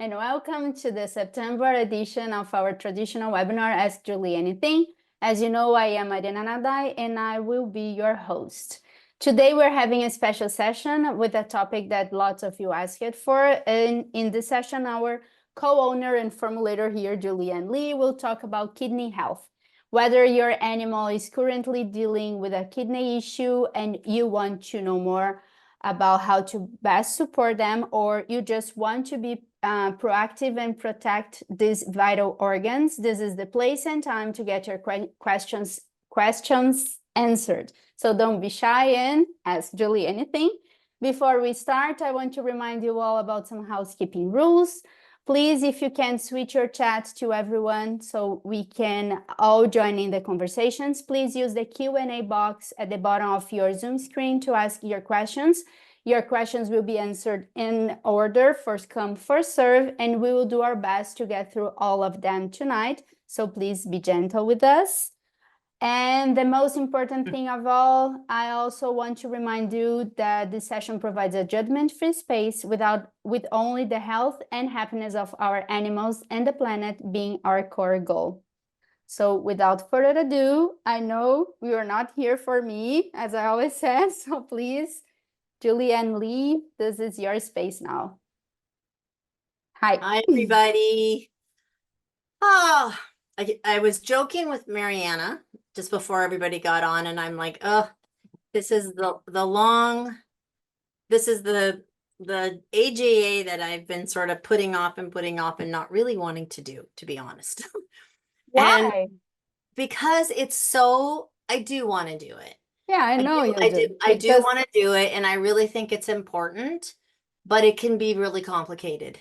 and welcome to the September edition of our traditional webinar, Ask Julie Anything. As you know, I am Mariana Nadai, and I will be your host. Today, we're having a special session with a topic that lots of you asked for. And in this session, our co-owner and formulator here, Julianne Lee, will talk about kidney health. Whether your animal is currently dealing with a kidney issue and you want to know more about how to best support them, or you just want to be proactive and protect these vital organs, this is the place and time to get your questions answered. So don't be shy and ask Julie anything. Before we start, I want to remind you all about some housekeeping rules. Please, if you can, switch your chat to everyone so we can all join in the conversations. Please use the Q&A box at the bottom of your Zoom screen to ask your questions. Your questions will be answered in order, first come, first serve, and we will do our best to get through all of them tonight. So please be gentle with us. And the most important thing of all, I also want to remind you that this session provides a judgment-free space with only the health and happiness of our animals and the planet being our core goal. So without further ado, I know you are not here for me, as I always say, so please, Julianne Lee, this is your space now. Hi. Hi, everybody. Oh, I was joking with Mariana just before everybody got on, and I'm like, oh, this is the AJA that I've been sort of putting off and not really wanting to do, to be honest. Why? And because it's so, I do want to do it. Yeah, I know you do. I do want to do it, and I really think it's important, but it can be really complicated.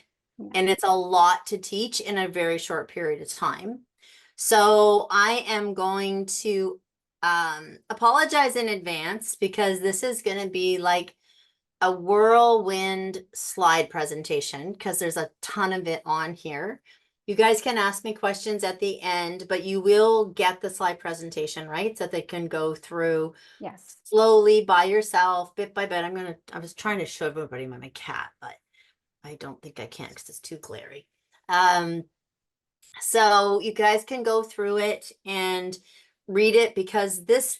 And it's a lot to teach in a very short period of time. So I am going to apologize in advance because this is going to be like a whirlwind slide presentation because there's a ton of it on here. You guys can ask me questions at the end, but you will get the slide presentation, right? So they can go through slowly by yourself, bit by bit. I was trying to show everybody my cat, but I don't think I can because it's too glary. So you guys can go through it and read it because this,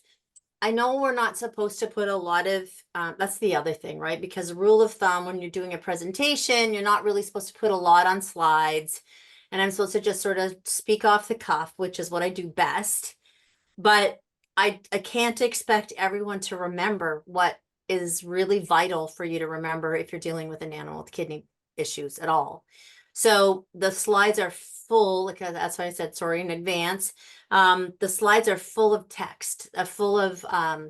I know we're not supposed to put a lot of, that's the other thing, right? Because rule of thumb, when you're doing a presentation, you're not really supposed to put a lot on slides. And I'm supposed to just sort of speak off the cuff, which is what I do best. But I can't expect everyone to remember what is really vital for you to remember if you're dealing with an animal with kidney issues at all. So the slides are full, because that's why I said sorry in advance. The slides are full of text, full of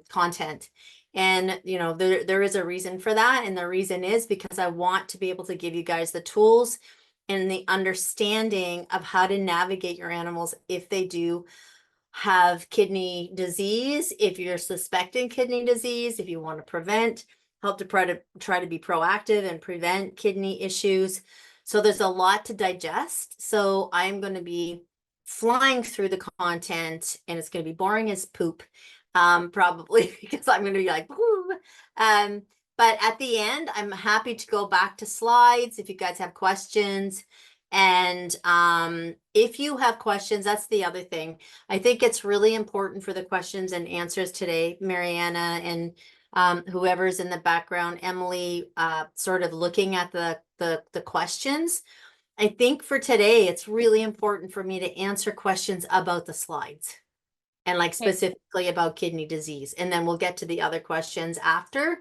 content. And, you know, there is a reason for that. And the reason is because I want to be able to give you guys the tools and the understanding of how to navigate your animals if they do have kidney disease, if you're suspecting kidney disease, if you want to prevent, help to try to be proactive and prevent kidney issues. So there's a lot to digest. So I'm going to be flying through the content, and it's going to be boring as poop, probably because I'm going to be like, whoo. But at the end, I'm happy to go back to slides if you guys have questions. And if you have questions, that's the other thing. I think it's really important for the questions and answers today, Mariana and whoever's in the background, Emily, sort of looking at the questions. I think for today, it's really important for me to answer questions about the slides and like specifically about kidney disease. And then we'll get to the other questions after,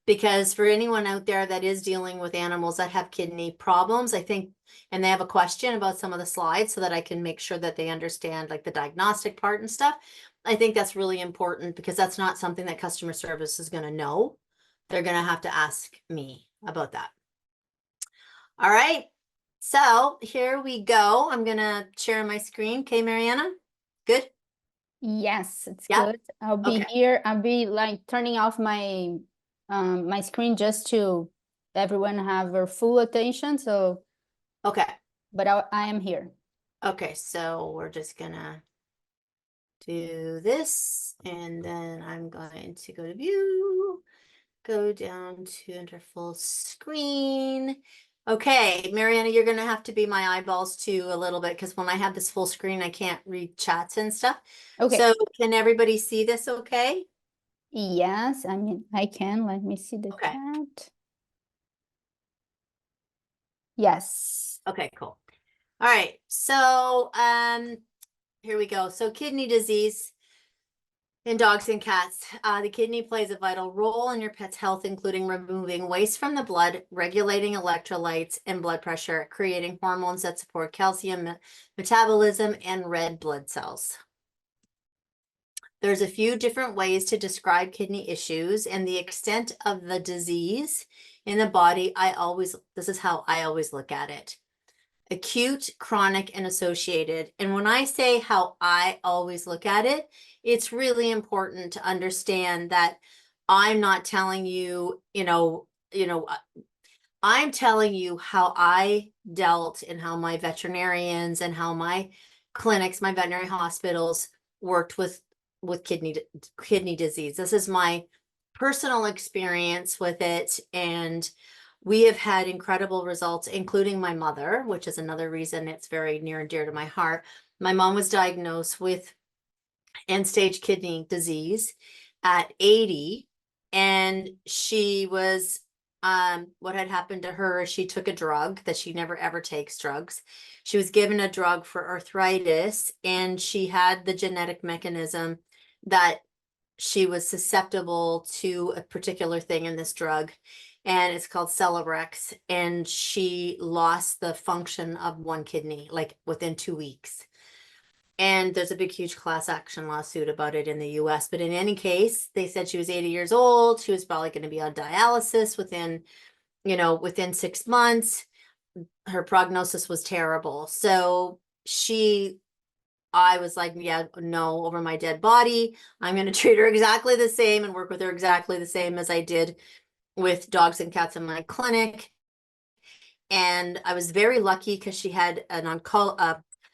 because for anyone out there that is dealing with animals that have kidney problems, I think, and they have a question about some of the slides so that I can make sure that they understand like the diagnostic part and stuff. I think that's really important because that's not something that customer service is going to know. They're going to have to ask me about that. All right. So here we go. I'm going to share my screen. Okay, Mariana? Good? Yes, it's good. I'll be here. I'll be like turning off my my screen just to everyone have their full attention. So but I am here. Okay, so we're just gonna do this, and then I'm going to go to view, go down to enter full screen. Okay, Mariana, you're gonna have to be my eyeballs too a little bit because when I have this full screen, I can't read chats and stuff. Okay. So can everybody see this okay? Yes, I mean, I can. Let me see the Okay. chat. Yes. Okay, cool. All right, so here we go. So kidney disease in dogs and cats. The kidney plays a vital role in your pet's health, including removing waste from the blood, regulating electrolytes and blood pressure, creating hormones that support calcium metabolism and red blood cells. There's a few different ways to describe kidney issues and the extent of the disease in the body. This is how I always look at it. Acute, chronic, and associated. And when I say how I always look at it, it's really important to understand that I'm not telling you, I'm telling you how I dealt and how my veterinarians and how my clinics, my veterinary hospitals worked with kidney disease. This is my personal experience with it, and we have had incredible results, including my mother, which is another reason it's very near and dear to my heart. My mom was diagnosed with end-stage kidney disease at 80, and she was what had happened to her is she took a drug that she never ever takes drugs. She was given a drug for arthritis, and she had the genetic mechanism that she was susceptible to a particular thing in this drug, and it's called Celebrex, and she lost the function of one kidney like within 2 weeks. And there's a big, huge class action lawsuit about it in the US. But in any case, they said she was 80 years old. She was probably going to be on dialysis within 6 months. Her prognosis was terrible. So I was like, yeah, no, over my dead body. I'm going to treat her exactly the same and work with her exactly the same as I did with dogs and cats in my clinic. And I was very lucky because she had a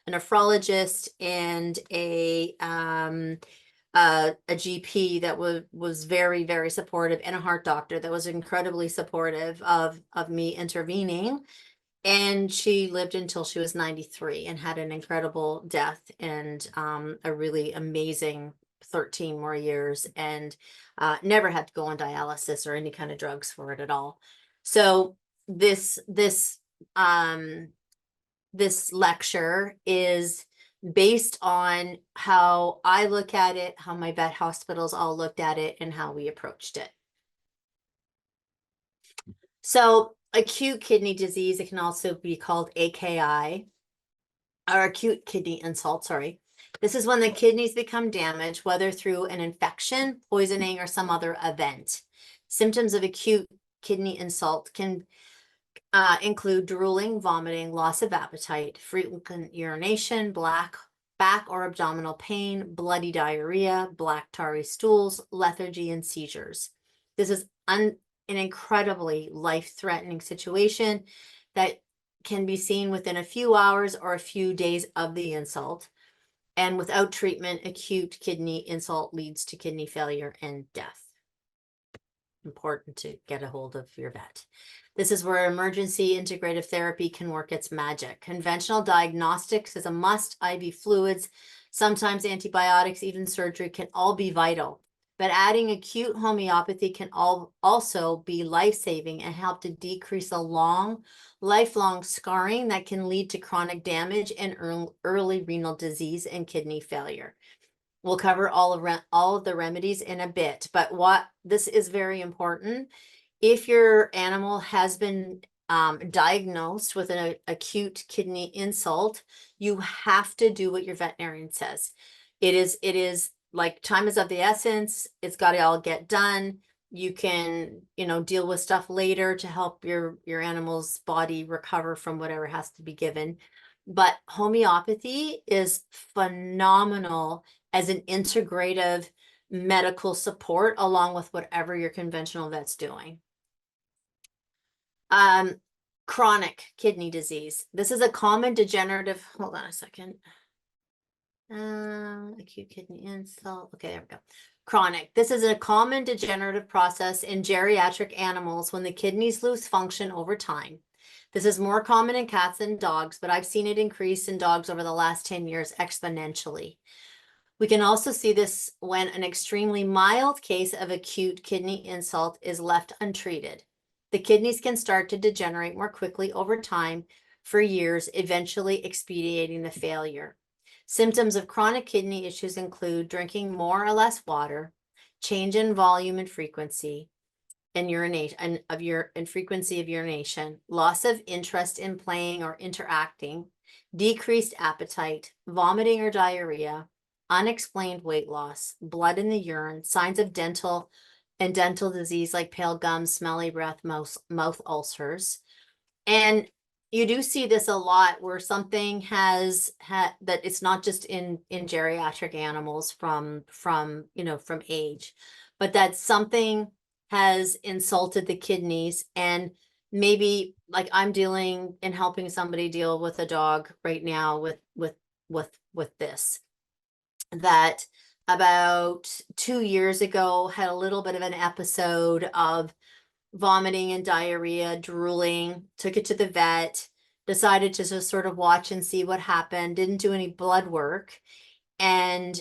nephrologist and a GP that was very, very supportive, and a heart doctor that was incredibly supportive of me intervening. And she lived until she was 93 and had an incredible death, and a really amazing 13 more years, and never had to go on dialysis or any kind of drugs for it at all. So this lecture is based on how I look at it, how my vet hospitals all looked at it, and how we approached it. So acute kidney disease, it can also be called AKI, or acute kidney insult, sorry. This is when the kidneys become damaged, whether through an infection, poisoning, or some other event. Symptoms of acute kidney insult can include drooling, vomiting, loss of appetite, frequent urination, back or abdominal pain, bloody diarrhea, black tarry stools, lethargy, and seizures. This is an incredibly life-threatening situation that can be seen within a few hours or a few days of the insult. And without treatment, acute kidney insult leads to kidney failure and death. Important to get a hold of your vet. This is where emergency integrative therapy can work its magic. Conventional diagnostics is a must. IV fluids, sometimes antibiotics, even surgery can all be vital. But adding acute homeopathy can also be life-saving and help to decrease the lifelong scarring that can lead to chronic damage and early renal disease and kidney failure. We'll cover all of the remedies in a bit, but this is very important. If your animal has been diagnosed with an acute kidney insult, you have to do what your veterinarian says. It is like time is of the essence. It's got to all get done. You can, deal with stuff later to help your animal's body recover from whatever has to be given. But homeopathy is phenomenal as an integrative medical support along with whatever your conventional vet's doing. Chronic kidney disease. This is a common degenerative, hold on a second. Acute kidney insult. Okay, there we go. Chronic. This is a common degenerative process in geriatric animals when the kidneys lose function over time. This is more common in cats than dogs, but I've seen it increase in dogs over the last 10 years exponentially. We can also see this when an extremely mild case of acute kidney insult is left untreated. The kidneys can start to degenerate more quickly over time for years, eventually expediting the failure. Symptoms of chronic kidney issues include drinking more or less water, change in volume and frequency, and urination and frequency of urination, loss of interest in playing or interacting, decreased appetite, vomiting or diarrhea, unexplained weight loss, blood in the urine, signs of dental disease like pale gums, smelly breath, mouth ulcers. And you do see this a lot where something has had that it's not just in geriatric animals from age, but that something has insulted the kidneys. And maybe like I'm dealing and helping somebody deal with a dog right now with this, that about 2 years ago had a little bit of an episode of vomiting and diarrhea, drooling, took it to the vet, decided to just sort of watch and see what happened, didn't do any blood work. And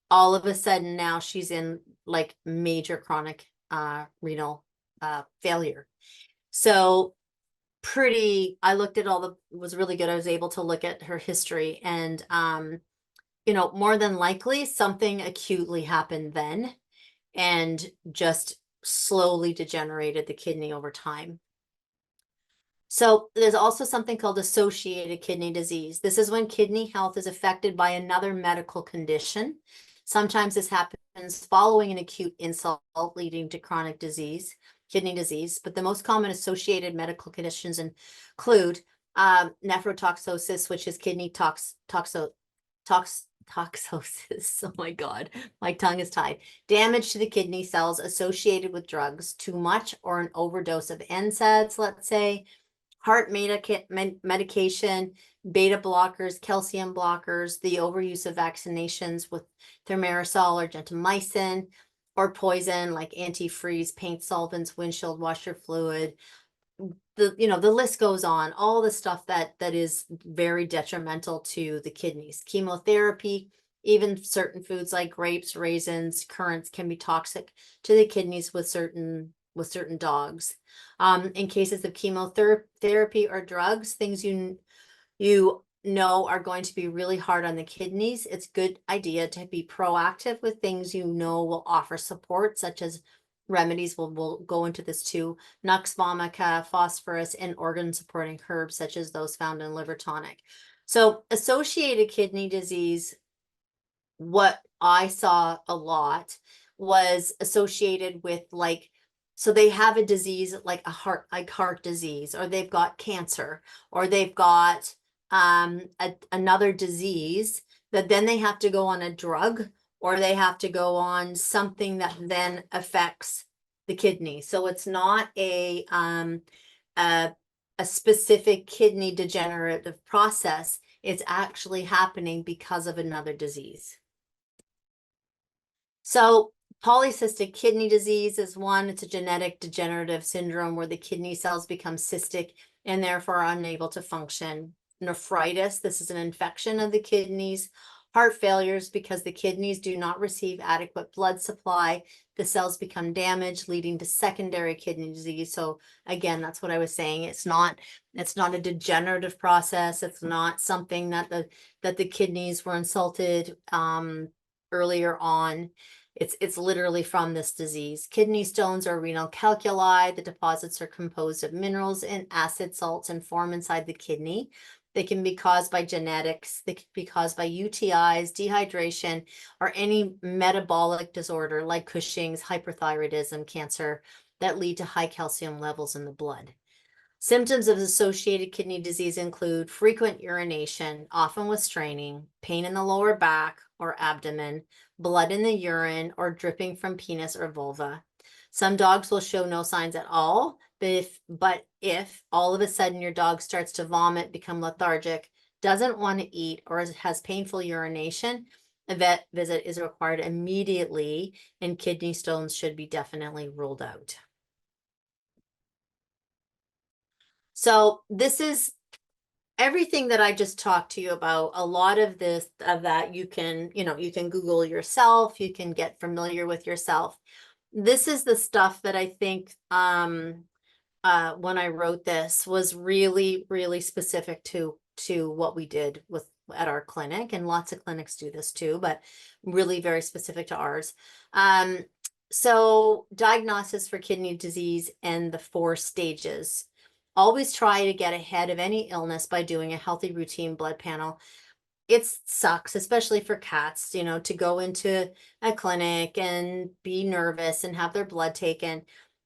all of a sudden now she's in like major chronic renal failure. So I looked at it was really good. I was able to look at her history, and more than likely something acutely happened then and just slowly degenerated the kidney over time. So there's also something called associated kidney disease. This is when kidney health is affected by another medical condition. Sometimes this happens following an acute insult leading to chronic disease, kidney disease, but the most common associated medical conditions include nephrotoxosis, which is kidney toxosis. Oh my God, my tongue is tied. Damage to the kidney cells associated with drugs, too much or an overdose of NSAIDs, let's say, heart medication, beta blockers, calcium blockers, the overuse of vaccinations with thimerosal or gentamicin, or poison like antifreeze, paint solvents, windshield washer fluid. The list goes on, all the stuff that is very detrimental to the kidneys. Chemotherapy, even certain foods like grapes, raisins, currants can be toxic to the kidneys with certain dogs. In cases of chemotherapy or drugs, things you are going to be really hard on the kidneys, it's a good idea to be proactive with things will offer support, such as remedies. We'll go into this too: nux vomica, phosphorus, and organ supporting herbs such as those found in liver tonic. So associated kidney disease, what I saw a lot was associated with so they have a disease like heart disease, or they've got cancer, or they've got another disease that then they have to go on a drug, or they have to go on something that then affects the kidney. So it's not a specific kidney degenerative process. It's actually happening because of another disease. So polycystic kidney disease is one. It's a genetic degenerative syndrome where the kidney cells become cystic and therefore are unable to function. Nephritis, this is an infection of the kidneys. Heart failures, because the kidneys do not receive adequate blood supply, the cells become damaged, leading to secondary kidney disease. So again, that's what I was saying. It's not a degenerative process. It's not something that the kidneys were insulted earlier on. It's literally from this disease. Kidney stones or renal calculi. The deposits are composed of minerals and acid salts and form inside the kidney. They can be caused by genetics. They can be caused by UTIs, dehydration, or any metabolic disorder like Cushing's, hyperthyroidism, cancer that lead to high calcium levels in the blood. Symptoms of associated kidney disease include frequent urination, often with straining, pain in the lower back or abdomen, blood in the urine, or dripping from penis or vulva. Some dogs will show no signs at all, but if all of a sudden your dog starts to vomit, become lethargic, doesn't want to eat, or has painful urination, a vet visit is required immediately, and kidney stones should be definitely ruled out. So this is everything that I just talked to you about. A lot of that you can, you can Google yourself, you can get familiar with yourself. This is the stuff that I think when I wrote this was really, really specific to what we did at our clinic, and lots of clinics do this too, but really very specific to ours. So diagnosis for kidney disease and the 4 stages. Always try to get ahead of any illness by doing a healthy routine blood panel. It sucks, especially for cats, to go into a clinic and be nervous and have their blood taken.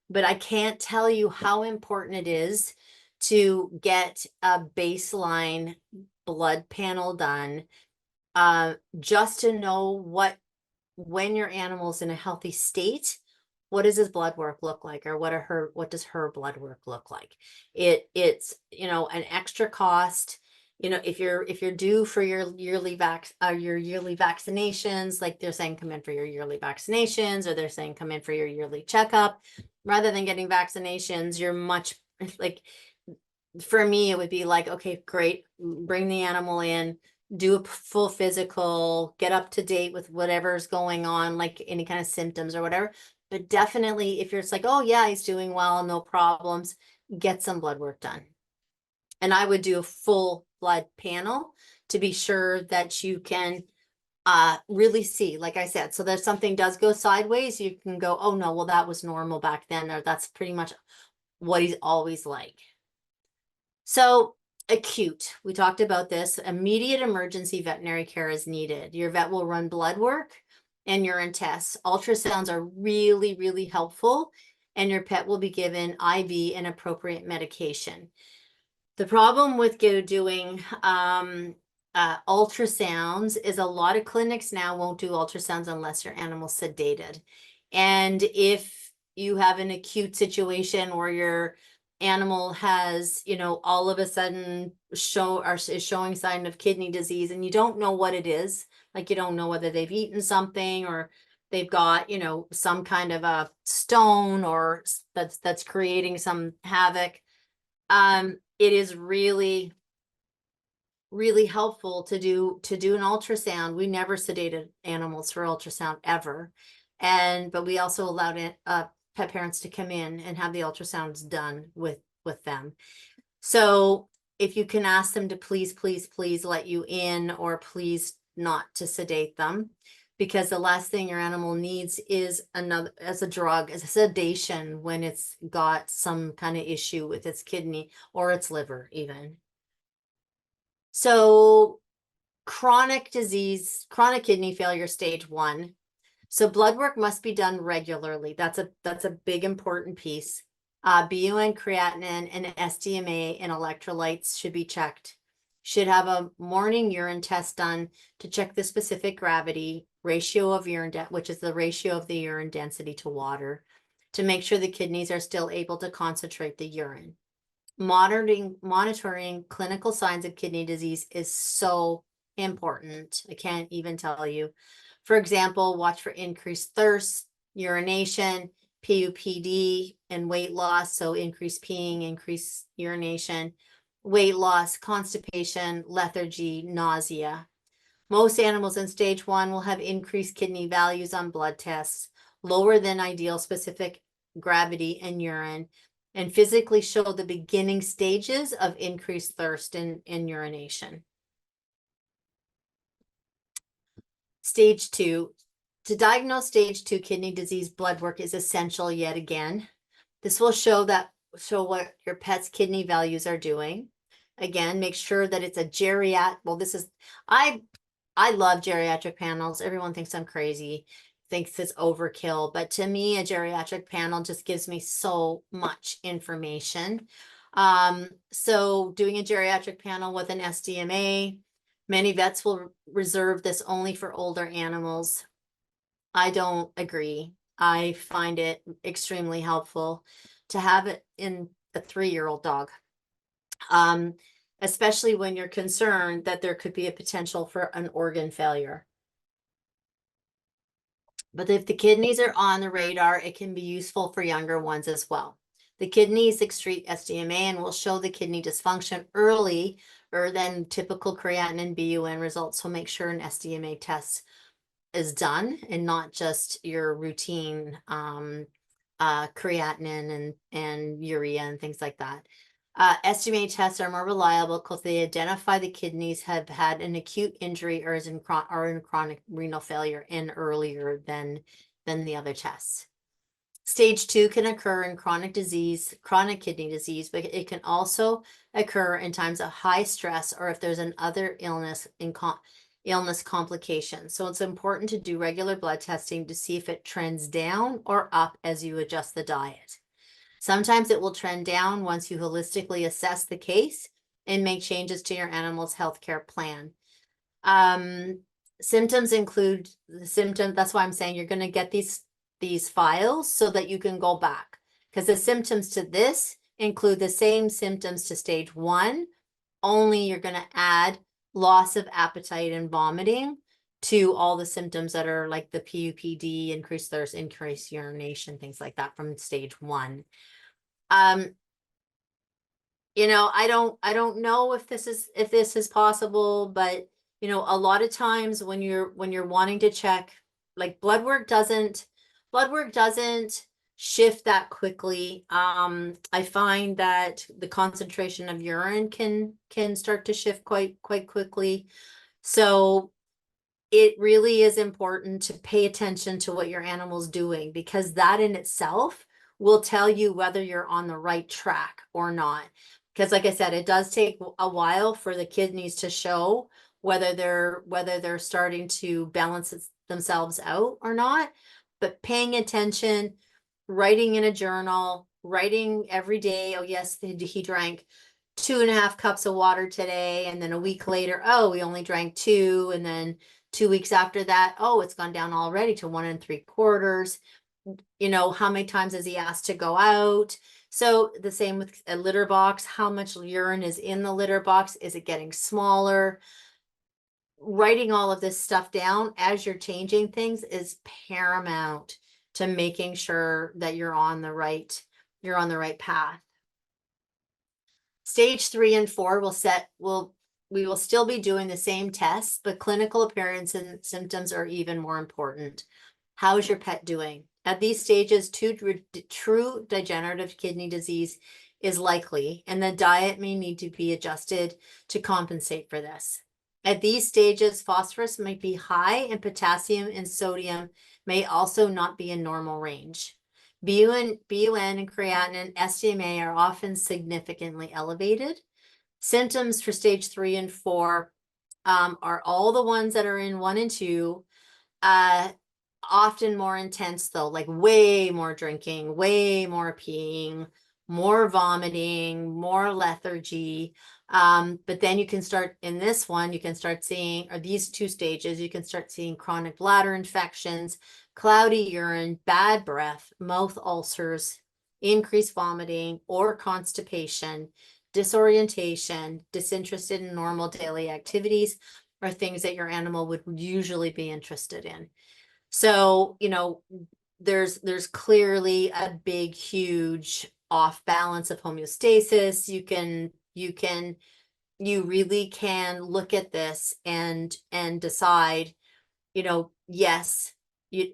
But I can't tell you how important it is to get a baseline blood panel done, just to know when your animal's in a healthy state, what does his blood work look like, or what does her blood work look like? It's an extra cost. If you're due for your yearly vaccinations, like they're saying come in for your yearly vaccinations, or they're saying come in for your yearly checkup, rather than getting vaccinations, you're much like, for me, it would be like, okay, great, bring the animal in, do a full physical, get up to date with whatever's going on, like any kind of symptoms or whatever. But definitely, if you're just like, oh yeah, he's doing well, no problems, get some blood work done. And I would do a full blood panel to be sure that you can really see, like I said, so that something does go sideways, you can go, oh no, well, that was normal back then, or that's pretty much what he's always like. So acute, we talked about this. Immediate emergency veterinary care is needed. Your vet will run blood work and urine tests. Ultrasounds are really, really helpful, and your pet will be given IV and appropriate medication. The problem with doing ultrasounds is a lot of clinics now won't do ultrasounds unless your animal's sedated. And if you have an acute situation where your animal has, all of a sudden is showing sign of kidney disease, and you don't know what it is, like you don't know whether they've eaten something, or they've got, some kind of a stone, or that's creating some havoc. It is really, really helpful to do an ultrasound. We never sedated animals for ultrasound ever. But we also allowed pet parents to come in and have the ultrasounds done with them. So if you can ask them to please, please, please let you in, or please not to sedate them, because the last thing your animal needs is as a sedation when it's got some kind of issue with its kidney or its liver even. So chronic disease, chronic kidney failure, stage 1. So blood work must be done regularly. That's a big important piece. BUN, creatinine, and SDMA and electrolytes should be checked. Should have a morning urine test done to check the specific gravity, ratio of urine, which is the ratio of the urine density to water, to make sure the kidneys are still able to concentrate the urine. Monitoring clinical signs of kidney disease is so important. I can't even tell you. For example, watch for increased thirst, urination, PUPD, and weight loss. So increased peeing, increased urination, weight loss, constipation, lethargy, nausea. Most animals in stage 1 will have increased kidney values on blood tests, lower than ideal specific gravity and urine, and physically show the beginning stages of increased thirst and urination. Stage 2. To diagnose stage 2 kidney disease, blood work is essential yet again. This will show what your pet's kidney values are doing. Again, make sure that it's a I love geriatric panels. Everyone thinks I'm crazy, thinks it's overkill, but to me, a geriatric panel just gives me so much information. So doing a geriatric panel with an SDMA, many vets will reserve this only for older animals. I don't agree. I find it extremely helpful to have it in a 3-year-old dog. Especially when you're concerned that there could be a potential for an organ failure. But if the kidneys are on the radar, it can be useful for younger ones as well. The kidneys excrete SDMA and will show the kidney dysfunction earlier than typical creatinine BUN results. So make sure an SDMA test is done and not just your routine creatinine and urea and things like that. SDMA tests are more reliable because they identify the kidneys have had an acute injury or in chronic renal failure and earlier than the other tests. Stage 2 can occur in chronic kidney disease, but it can also occur in times of high stress or if there's an other illness complication. So it's important to do regular blood testing to see if it trends down or up as you adjust the diet. Sometimes it will trend down once you holistically assess the case and make changes to your animal's healthcare plan. Symptoms include the symptoms. That's why I'm saying you're going to get these files so that you can go back, because the symptoms to this include the same symptoms to stage 1, only you're going to add loss of appetite and vomiting to all the symptoms that are like the PUPD, increased thirst, increased urination, things like that from stage 1. You know, I don't know if this is possible, but you know, a lot of times when you're wanting to check, like blood work doesn't shift that quickly. I find that the concentration of urine can start to shift quite quickly. So it really is important to pay attention to what your animal's doing, because that in itself will tell you whether you're on the right track or not. Because like I said, it does take a while for the kidneys to show whether they're starting to balance themselves out or not. But paying attention, writing in a journal, writing every day, oh yes, he drank 2.5 cups of water today, and then a week later, oh, we only drank 2, and then 2 weeks after that, oh, it's gone down already to 1 3/4. You know, how many times has he asked to go out? So the same with a litter box. How much urine is in the litter box? Is it getting smaller? Writing all of this stuff down as you're changing things is paramount to making sure that you're on the right path. Stage 3 and 4 we will still be doing the same tests, but clinical appearance and symptoms are even more important. How's your pet doing? At these stages, true degenerative kidney disease is likely, and the diet may need to be adjusted to compensate for this. At these stages, phosphorus might be high, and potassium and sodium may also not be in normal range. BUN and creatinine, SDMA are often significantly elevated. Symptoms for stage 3 and 4 are all the ones that are in 1 and 2. Often more intense though, like way more drinking, way more peeing, more vomiting, more lethargy. But then you can start in this one, you can start seeing, or these 2 stages, you can start seeing chronic bladder infections, cloudy urine, bad breath, mouth ulcers, increased vomiting or constipation, disorientation, disinterested in normal daily activities, or things that your animal would usually be interested in. So, you know, there's clearly a big, huge off balance of homeostasis. You really can look at this and decide, you know, yes,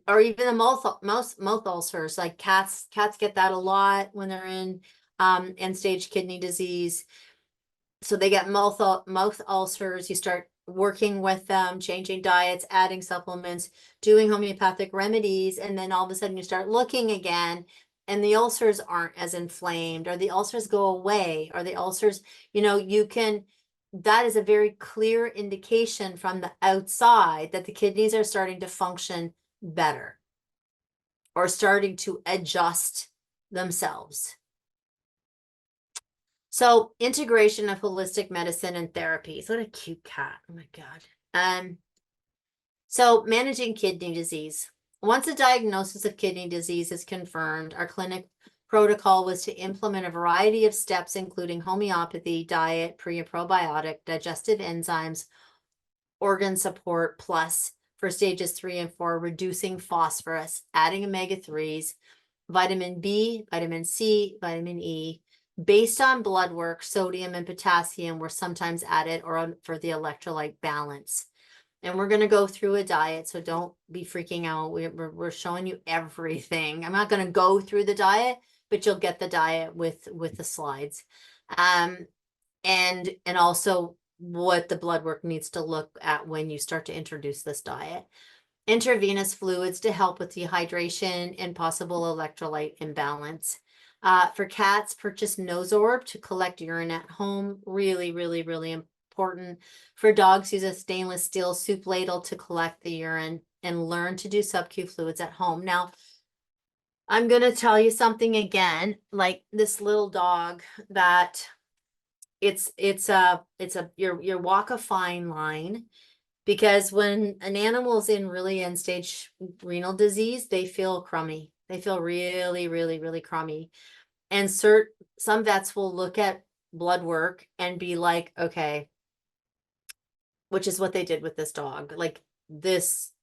or even the mouth ulcers, like cats get that a lot when they're in end stage kidney disease. So they get mouth ulcers. You start working with them, changing diets, adding supplements, doing homeopathic remedies, and then all of a sudden you start looking again and the ulcers aren't as inflamed, or the ulcers go away, or the ulcers, you know, that is a very clear indication from the outside that the kidneys are starting to function better or starting to adjust themselves. So integration of holistic medicine and therapies. What a cute cat. Oh my God. So managing kidney disease. Once a diagnosis of kidney disease is confirmed, our clinic protocol was to implement a variety of steps, including homeopathy, diet, pre and probiotic, digestive enzymes, organ support, plus for stages 3 and 4, reducing phosphorus, adding omega-3s, vitamin B, vitamin C, vitamin E. Based on blood work, sodium and potassium were sometimes added or for the electrolyte balance. And we're going to go through a diet, so don't be freaking out. We're showing you everything. I'm not going to go through the diet, but you'll get the diet with the slides. And also what the blood work needs to look at when you start to introduce this diet. Intravenous fluids to help with dehydration and possible electrolyte imbalance. For cats, purchase Nosorb to collect urine at home. Really, really, really important. For dogs, use a stainless steel soup ladle to collect the urine and learn to do sub-Q fluids at home. Now, I'm going to tell you something again, like this little dog that you walk a fine line, because when an animal's in really end stage renal disease, they feel crummy. They feel really, really, really crummy. And some vets will look at blood work and be like, okay, which is what they did with this dog. Like this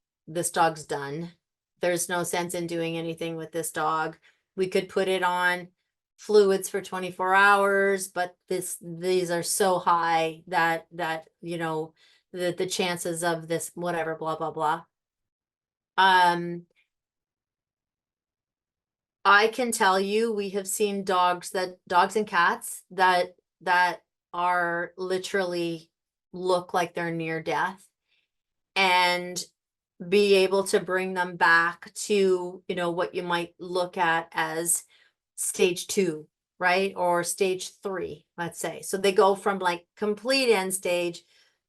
dog's done. There's no sense in doing anything with this dog. We could put it on fluids for 24 hours, but these are so high that you know, the chances of this, whatever, blah, blah, blah. I can tell you, we have seen dogs and cats that are literally look like they're near death, and be able to bring them back to, you know, what you might look at as stage 2, right? Or stage 3, let's say. So they go from like complete end stage,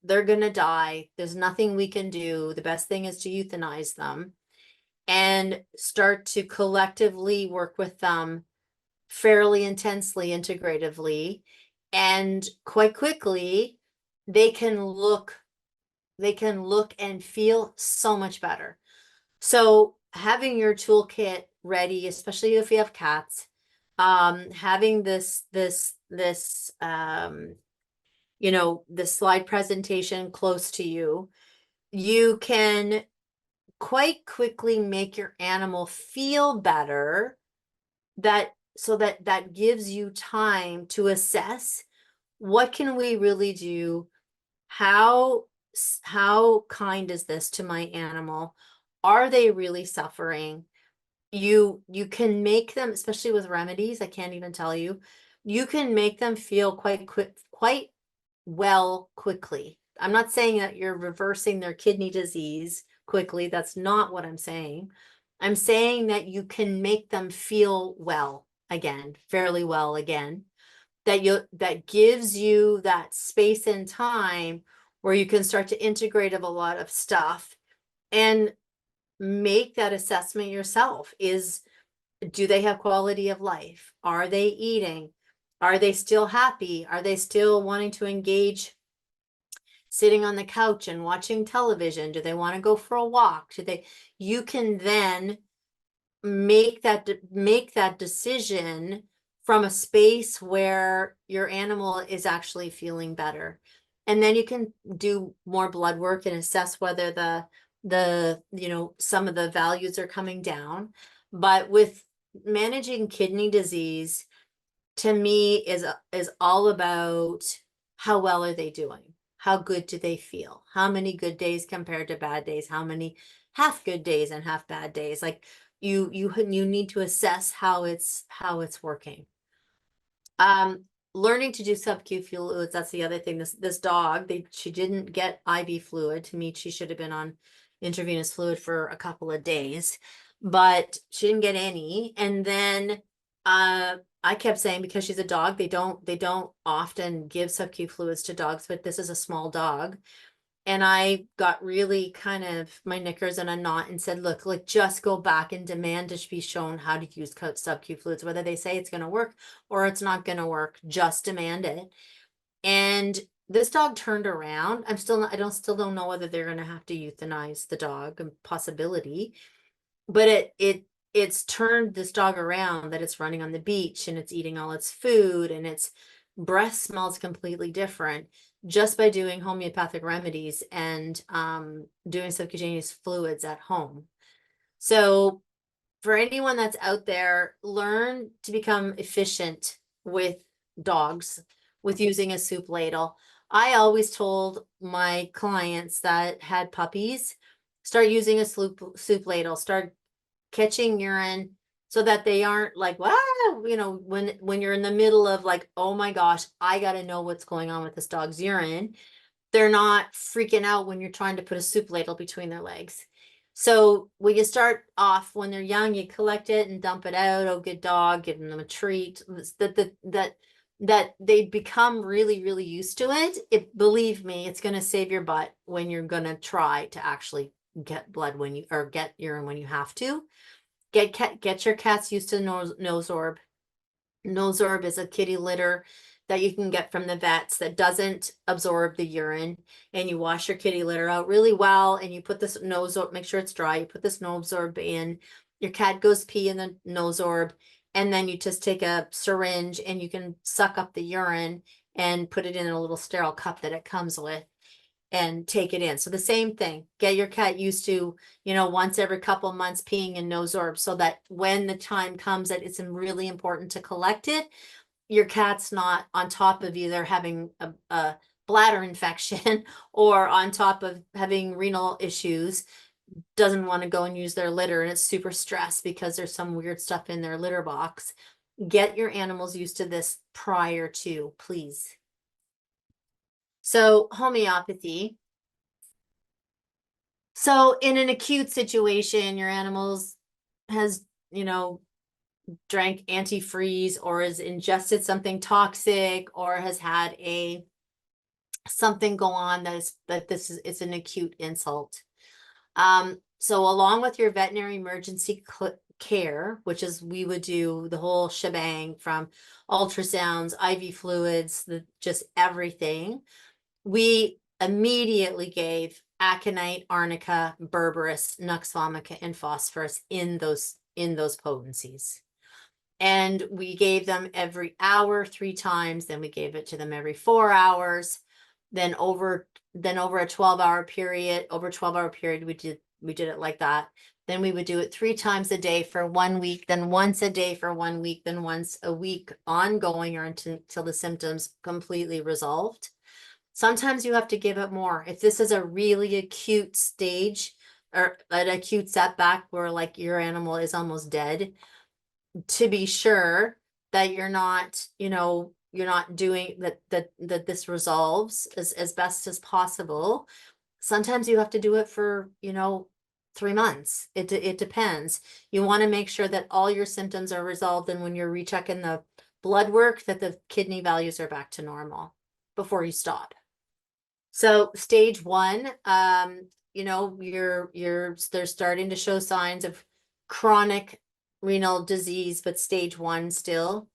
they're going to die. There's nothing we can do. The best thing is to euthanize them and start to collectively work with them fairly intensely, integratively, and quite quickly they can look and feel so much better. So having your toolkit ready, especially if you have cats, having this you know, this slide presentation close to you, you can quite quickly make your animal feel better, so that gives you time to assess what can we really do, how kind is this to my animal, are they really suffering? You can make them, especially with remedies, I can't even tell you, you can make them feel quite well quickly. I'm not saying that you're reversing their kidney disease quickly. That's not what I'm saying. I'm saying that you can make them feel well again, fairly well again, that gives you that space and time where you can start to integrate of a lot of stuff and make that assessment yourself. Do they have quality of life? Are they eating? Are they still happy? Are they still wanting to engage sitting on the couch and watching television? Do they want to go for a walk? You can then make that decision from a space where your animal is actually feeling better. And then you can do more blood work and assess whether you know, some of the values are coming down. But with managing kidney disease, to me, is all about how well are they doing? How good do they feel? How many good days compared to bad days? How many half good days and half bad days? Like you need to assess how it's working. Learning to do sub-Q fluids, that's the other thing. This dog, she didn't get IV fluid. To me, she should have been on intravenous fluid for a couple of days, but she didn't get any. And then I kept saying, because she's a dog, they don't often give sub-Q fluids to dogs, but this is a small dog. And I got really kind of my knickers in a knot and said, look, like, just go back and demand to be shown how to use sub-Q fluids, whether they say it's going to work or it's not going to work, just demand it. And this dog turned around. I still don't know whether they're going to have to euthanize the dog, and possibility, but it's turned this dog around, that it's running on the beach and it's eating all its food and its breath smells completely different, just by doing homeopathic remedies and doing subcutaneous fluids at home. So for anyone that's out there, learn to become efficient with dogs, with using a soup ladle. I always told my clients that had puppies, start using a soup ladle, start catching urine so that they aren't like, wow, you know, when you're in the middle of like, oh my gosh, I got to know what's going on with this dog's urine. They're not freaking out when you're trying to put a soup ladle between their legs. So when you start off when they're young, you collect it and dump it out. Oh, good dog, giving them a treat. That they become really, really used to it. Believe me, it's going to save your butt when you're going to try to actually get blood when you or get urine when you have to. Get your cats used to Nosorb. Nosorb is a kitty litter that you can get from the vets that doesn't absorb the urine, and you wash your kitty litter out really well, and you put this Nosorb, make sure it's dry, you put this Nosorb in, your cat goes pee in the Nosorb, and then you just take a syringe and you can suck up the urine and put it in a little sterile cup that it comes with and take it in. So the same thing, get your cat used to, you know, once every couple months peeing in Nosorb so that when the time comes that it's really important to collect it, your cat's not on top of either having a bladder infection or on top of having renal issues, doesn't want to go and use their litter and it's super stressed because there's some weird stuff in their litter box. Get your animals used to this prior to, please. So homeopathy. So in an acute situation, your animals has, you know, drank antifreeze or has ingested something toxic or has had something go on it's an acute insult. So along with your veterinary emergency care, which is we would do the whole shebang from ultrasounds, IV fluids, just everything. We immediately gave aconite, arnica, berberis, nux vomica, and phosphorus in those potencies. And we gave them every hour 3 times, then we gave it to them every 4 hours. Then over a 12-hour period, we did it like that. Then we would do it 3 times a day for 1 week, then once a day for 1 week, then once a week ongoing or until the symptoms completely resolved. Sometimes you have to give it more. If this is a really acute stage or an acute setback where like your animal is almost dead, to be sure that you're not, you know, you're not doing that this resolves as best as possible. Sometimes you have to do it for, you know, 3 months. It depends. You want to make sure that all your symptoms are resolved, and when you're rechecking the blood work, that the kidney values are back to normal before you stop. So stage 1, you know, they're starting to show signs of chronic renal disease, but stage 1 still.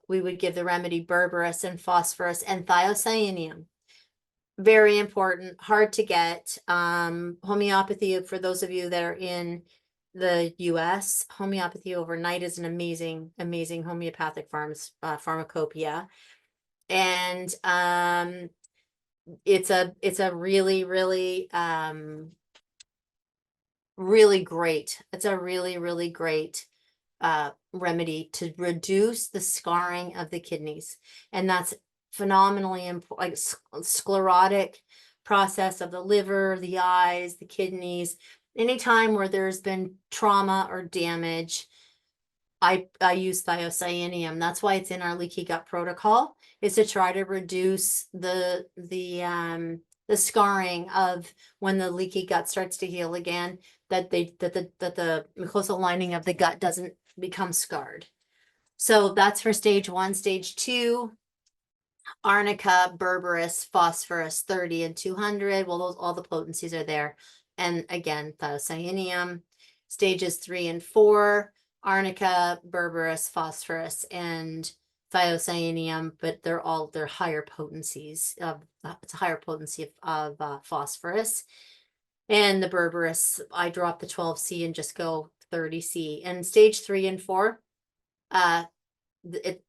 We would give the remedy berberis and phosphorus and thiocyanium. Very important, hard to get. Homeopathy, for those of you that are in the US, homeopathy overnight is an amazing, amazing homeopathic pharmacopoeia. And it's a really, really, really great. It's a really, really great remedy to reduce the scarring of the kidneys. And that's phenomenally important, like sclerotic process of the liver, the eyes, the kidneys. Anytime where there's been trauma or damage, I use thiocyanium. That's why it's in our leaky gut protocol, is to try to reduce the scarring of when the leaky gut starts to heal again, that the mucosal lining of the gut doesn't become scarred. So that's for stage 1. Stage 2, arnica, berberis, phosphorus, 30 and 200. Well, all the potencies are there. And again, thiocyanium. Stages 3 and 4, arnica, berberis, phosphorus, and thiocyanium, but they're higher potencies of it's a higher potency of phosphorus. And the berberis, I drop the 12C and just go 30C. And stage 3 and 4, I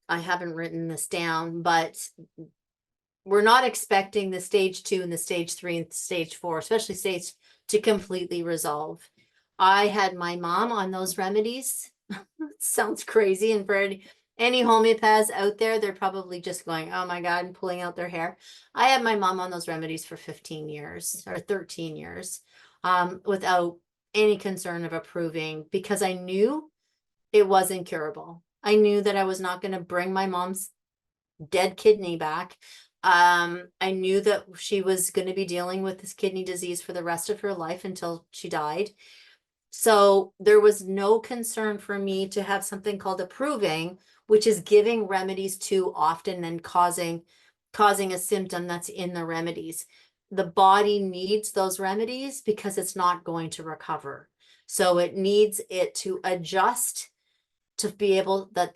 haven't written this down, but we're not expecting the stage 2 and the stage 3 and stage 4, especially stage, to completely resolve. I had my mom on those remedies. Sounds crazy. And for any homeopaths out there, they're probably just going, oh my God, and pulling out their hair. I had my mom on those remedies for 15 years or 13 years without any concern of approving, because I knew it was incurable. I knew that I was not going to bring my mom's dead kidney back. I knew that she was going to be dealing with this kidney disease for the rest of her life until she died. So there was no concern for me to have something called approving, which is giving remedies too often and causing a symptom that's in the remedies. The body needs those remedies because it's not going to recover. So it needs it to adjust to be able that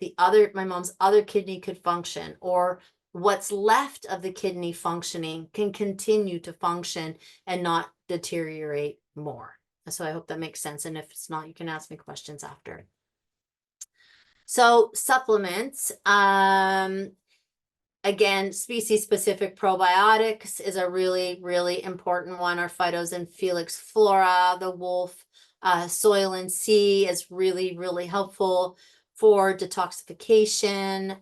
my mom's other kidney could function, or what's left of the kidney functioning can continue to function and not deteriorate more. So I hope that makes sense. And if it's not, you can ask me questions after. So supplements, again, species-specific probiotics is a really, really important one. Our Phytos and Felix Flora, the Wolf, Soil and Sea is really, really helpful for detoxification.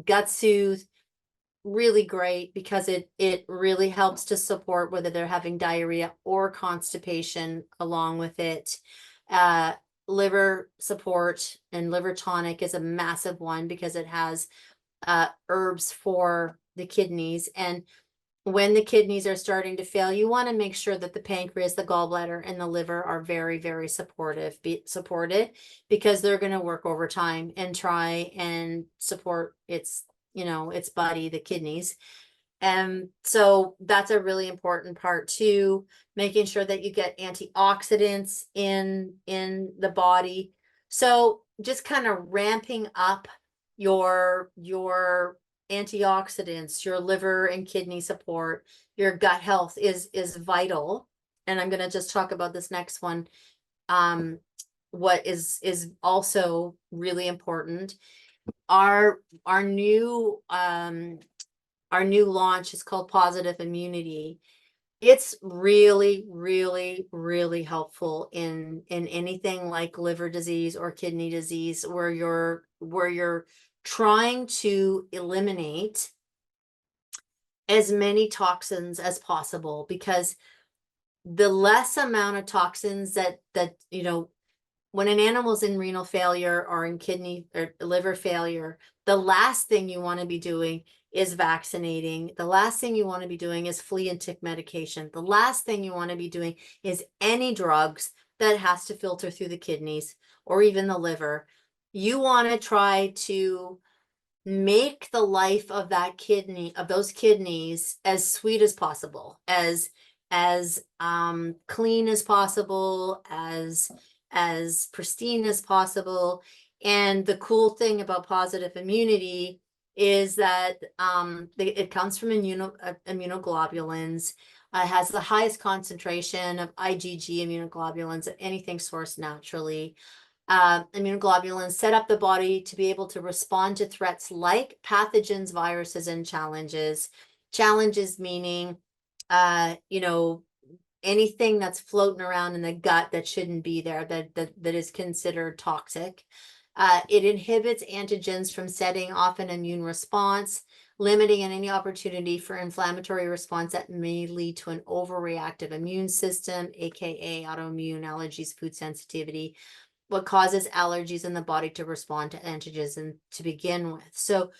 Gut Soothe, really great because it really helps to support whether they're having diarrhea or constipation along with it. Liver support and liver tonic is a massive one because it has herbs for the kidneys. And when the kidneys are starting to fail, you want to make sure that the pancreas, the gallbladder, and the liver are very, very supported because they're going to work overtime and try and support its buddy, the kidneys. And so that's a really important part too, making sure that you get antioxidants in the body. So just kind of ramping up your antioxidants, your liver and kidney support, your gut health is vital. And I'm going to just talk about this next one. What is also really important. Our new launch is called Pawsitive Immunity. It's really, really, really helpful in anything like liver disease or kidney disease where you're trying to eliminate as many toxins as possible, because the less amount of toxins that when an animal's in renal failure or in kidney or liver failure, the last thing you want to be doing is vaccinating. The last thing you want to be doing is flea and tick medication. The last thing you want to be doing is any drugs that has to filter through the kidneys or even the liver. You want to try to make the life of those kidneys as sweet as possible, as clean as possible, as pristine as possible. And the cool thing about Pawsitive Immunity is that it comes from immunoglobulins. It has the highest concentration of IgG immunoglobulins of anything sourced naturally. Immunoglobulins set up the body to be able to respond to threats like pathogens, viruses, and challenges. Challenges meaning, anything that's floating around in the gut that shouldn't be there, that is considered toxic. It inhibits antigens from setting off an immune response, limiting any opportunity for inflammatory response that may lead to an overreactive immune system, aka autoimmune allergies, food sensitivity, what causes allergies in the body to respond to antigens and to begin with. So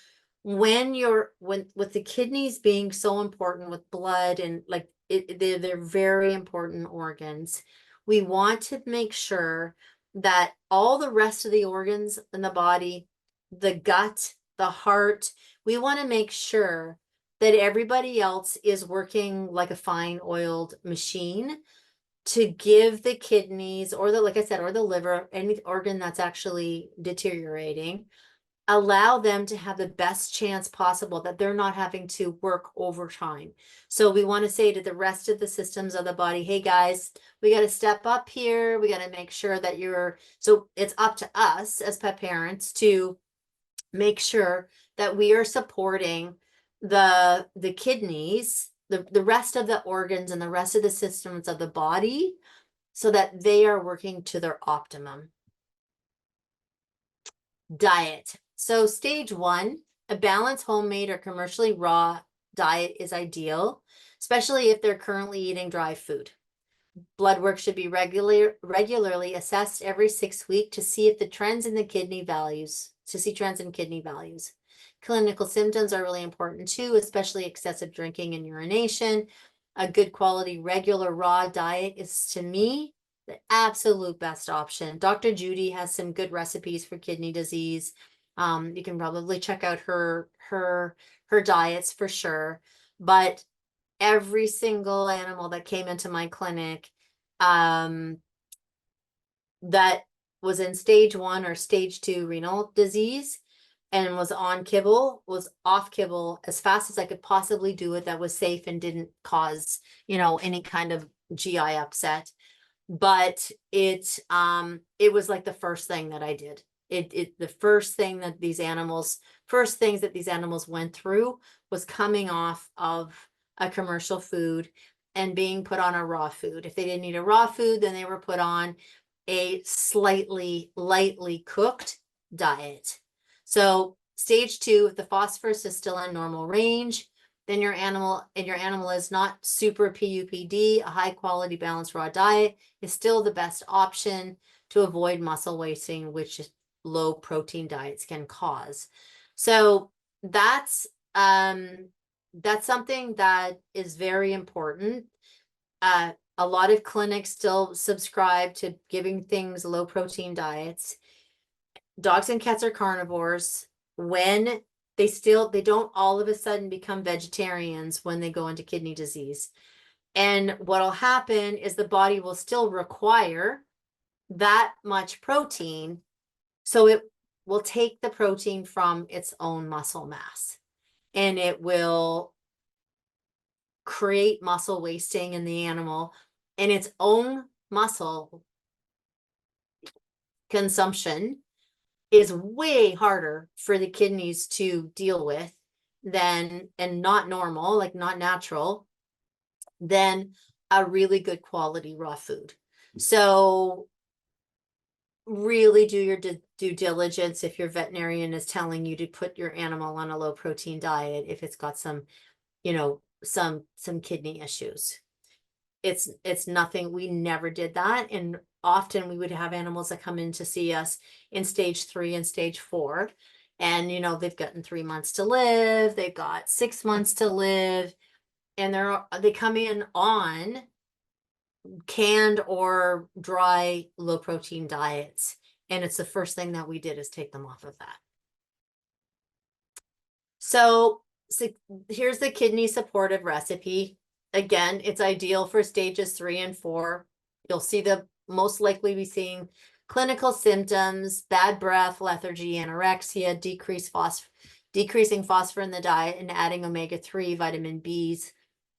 when with the kidneys being so important with blood and like they're very important organs, we want to make sure that all the rest of the organs in the body, the gut, the heart, we want to make sure that everybody else is working like a fine oiled machine to give the kidneys or like I said, or the liver, any organ that's actually deteriorating, allow them to have the best chance possible that they're not having to work overtime. So we want to say to the rest of the systems of the body, hey guys, we got to step up here. We got to make sure that so it's up to us as pet parents to make sure that we are supporting the kidneys, the rest of the organs and the rest of the systems of the body so that they are working to their optimum. Diet. So stage 1, a balanced homemade or commercially raw diet is ideal, especially if they're currently eating dry food. Blood work should be regularly assessed every 6 weeks to see if the trends in the kidney values, Clinical symptoms are really important too, especially excessive drinking and urination. A good quality regular raw diet is, to me, the absolute best option. Dr. Judy has some good recipes for kidney disease. You can probably check out her diets for sure. But every single animal that came into my clinic that was in stage 1 or stage 2 renal disease and was on kibble, was off kibble as fast as I could possibly do it, that was safe and didn't cause, any kind of GI upset. But it was like the first thing that I did. The first things that these animals went through was coming off of a commercial food and being put on a raw food. If they didn't eat a raw food, then they were put on a slightly lightly cooked diet. So stage 2, if the phosphorus is still in normal range, then your animal is not super PUPD, a high quality balanced raw diet is still the best option to avoid muscle wasting, which low protein diets can cause. So that's something that is very important. A lot of clinics still subscribe to giving things low protein diets. Dogs and cats are carnivores. When they don't all of a sudden become vegetarians when they go into kidney disease. And what'll happen is the body will still require that much protein, so it will take the protein from its own muscle mass, and it will create muscle wasting in the animal, and its own muscle consumption is way harder for the kidneys to deal with than, and not normal, like not natural, than a really good quality raw food. So really do your due diligence if your veterinarian is telling you to put your animal on a low protein diet if it's got some, some kidney issues. It's nothing. We never did that. And often we would have animals that come in to see us in stage 3 and stage 4. And, they've gotten 3 months to live. They've got 6 months to live. And they come in on canned or dry low protein diets. And it's the first thing that we did is take them off of that. So here's the kidney supportive recipe. Again, it's ideal for stages 3 and 4. You'll see the most likely be seeing clinical symptoms: bad breath, lethargy, anorexia, decreasing phosphorus in the diet, and adding omega-3, vitamin Bs,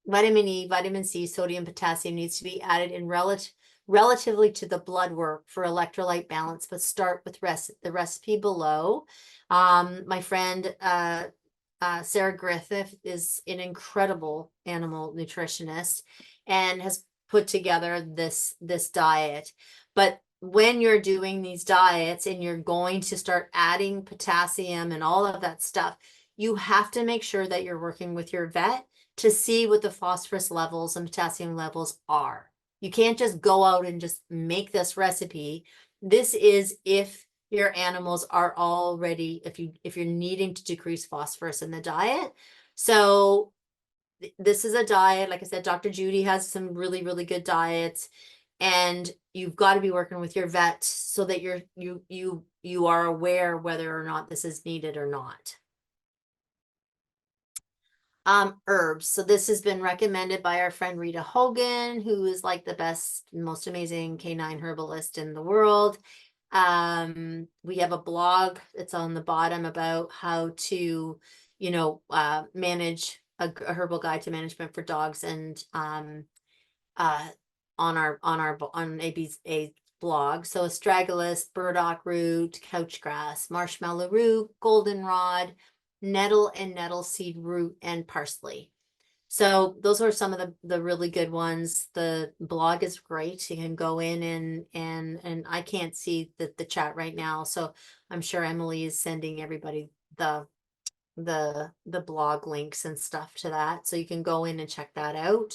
vitamin E, vitamin C, sodium, potassium needs to be added in relatively to the blood work for electrolyte balance, but start with the recipe below. My friend Sarah Griffith is an incredible animal nutritionist and has put together this diet. But when you're doing these diets and you're going to start adding potassium and all of that stuff, you have to make sure that you're working with your vet to see what the phosphorus levels and potassium levels are. You can't just go out and just make this recipe. This is if your animals are already, if you're needing to decrease phosphorus in the diet. So this is a diet, like I said, Dr. Judy has some really, really good diets, and you've got to be working with your vet so that you are aware whether or not this is needed or not. Herbs. So this has been recommended by our friend Rita Hogan, who is like the best, most amazing canine herbalist in the world. We have a blog that's on the bottom about how to, manage a herbal guide to management for dogs, and on AB's blog. So astragalus, burdock root, couchgrass, marshmallow root, goldenrod, nettle and nettle seed root, and parsley. So those are some of the really good ones. The blog is great. You can go in and I can't see the chat right now, so I'm sure Emily is sending everybody the blog links and stuff to that, so you can go in and check that out.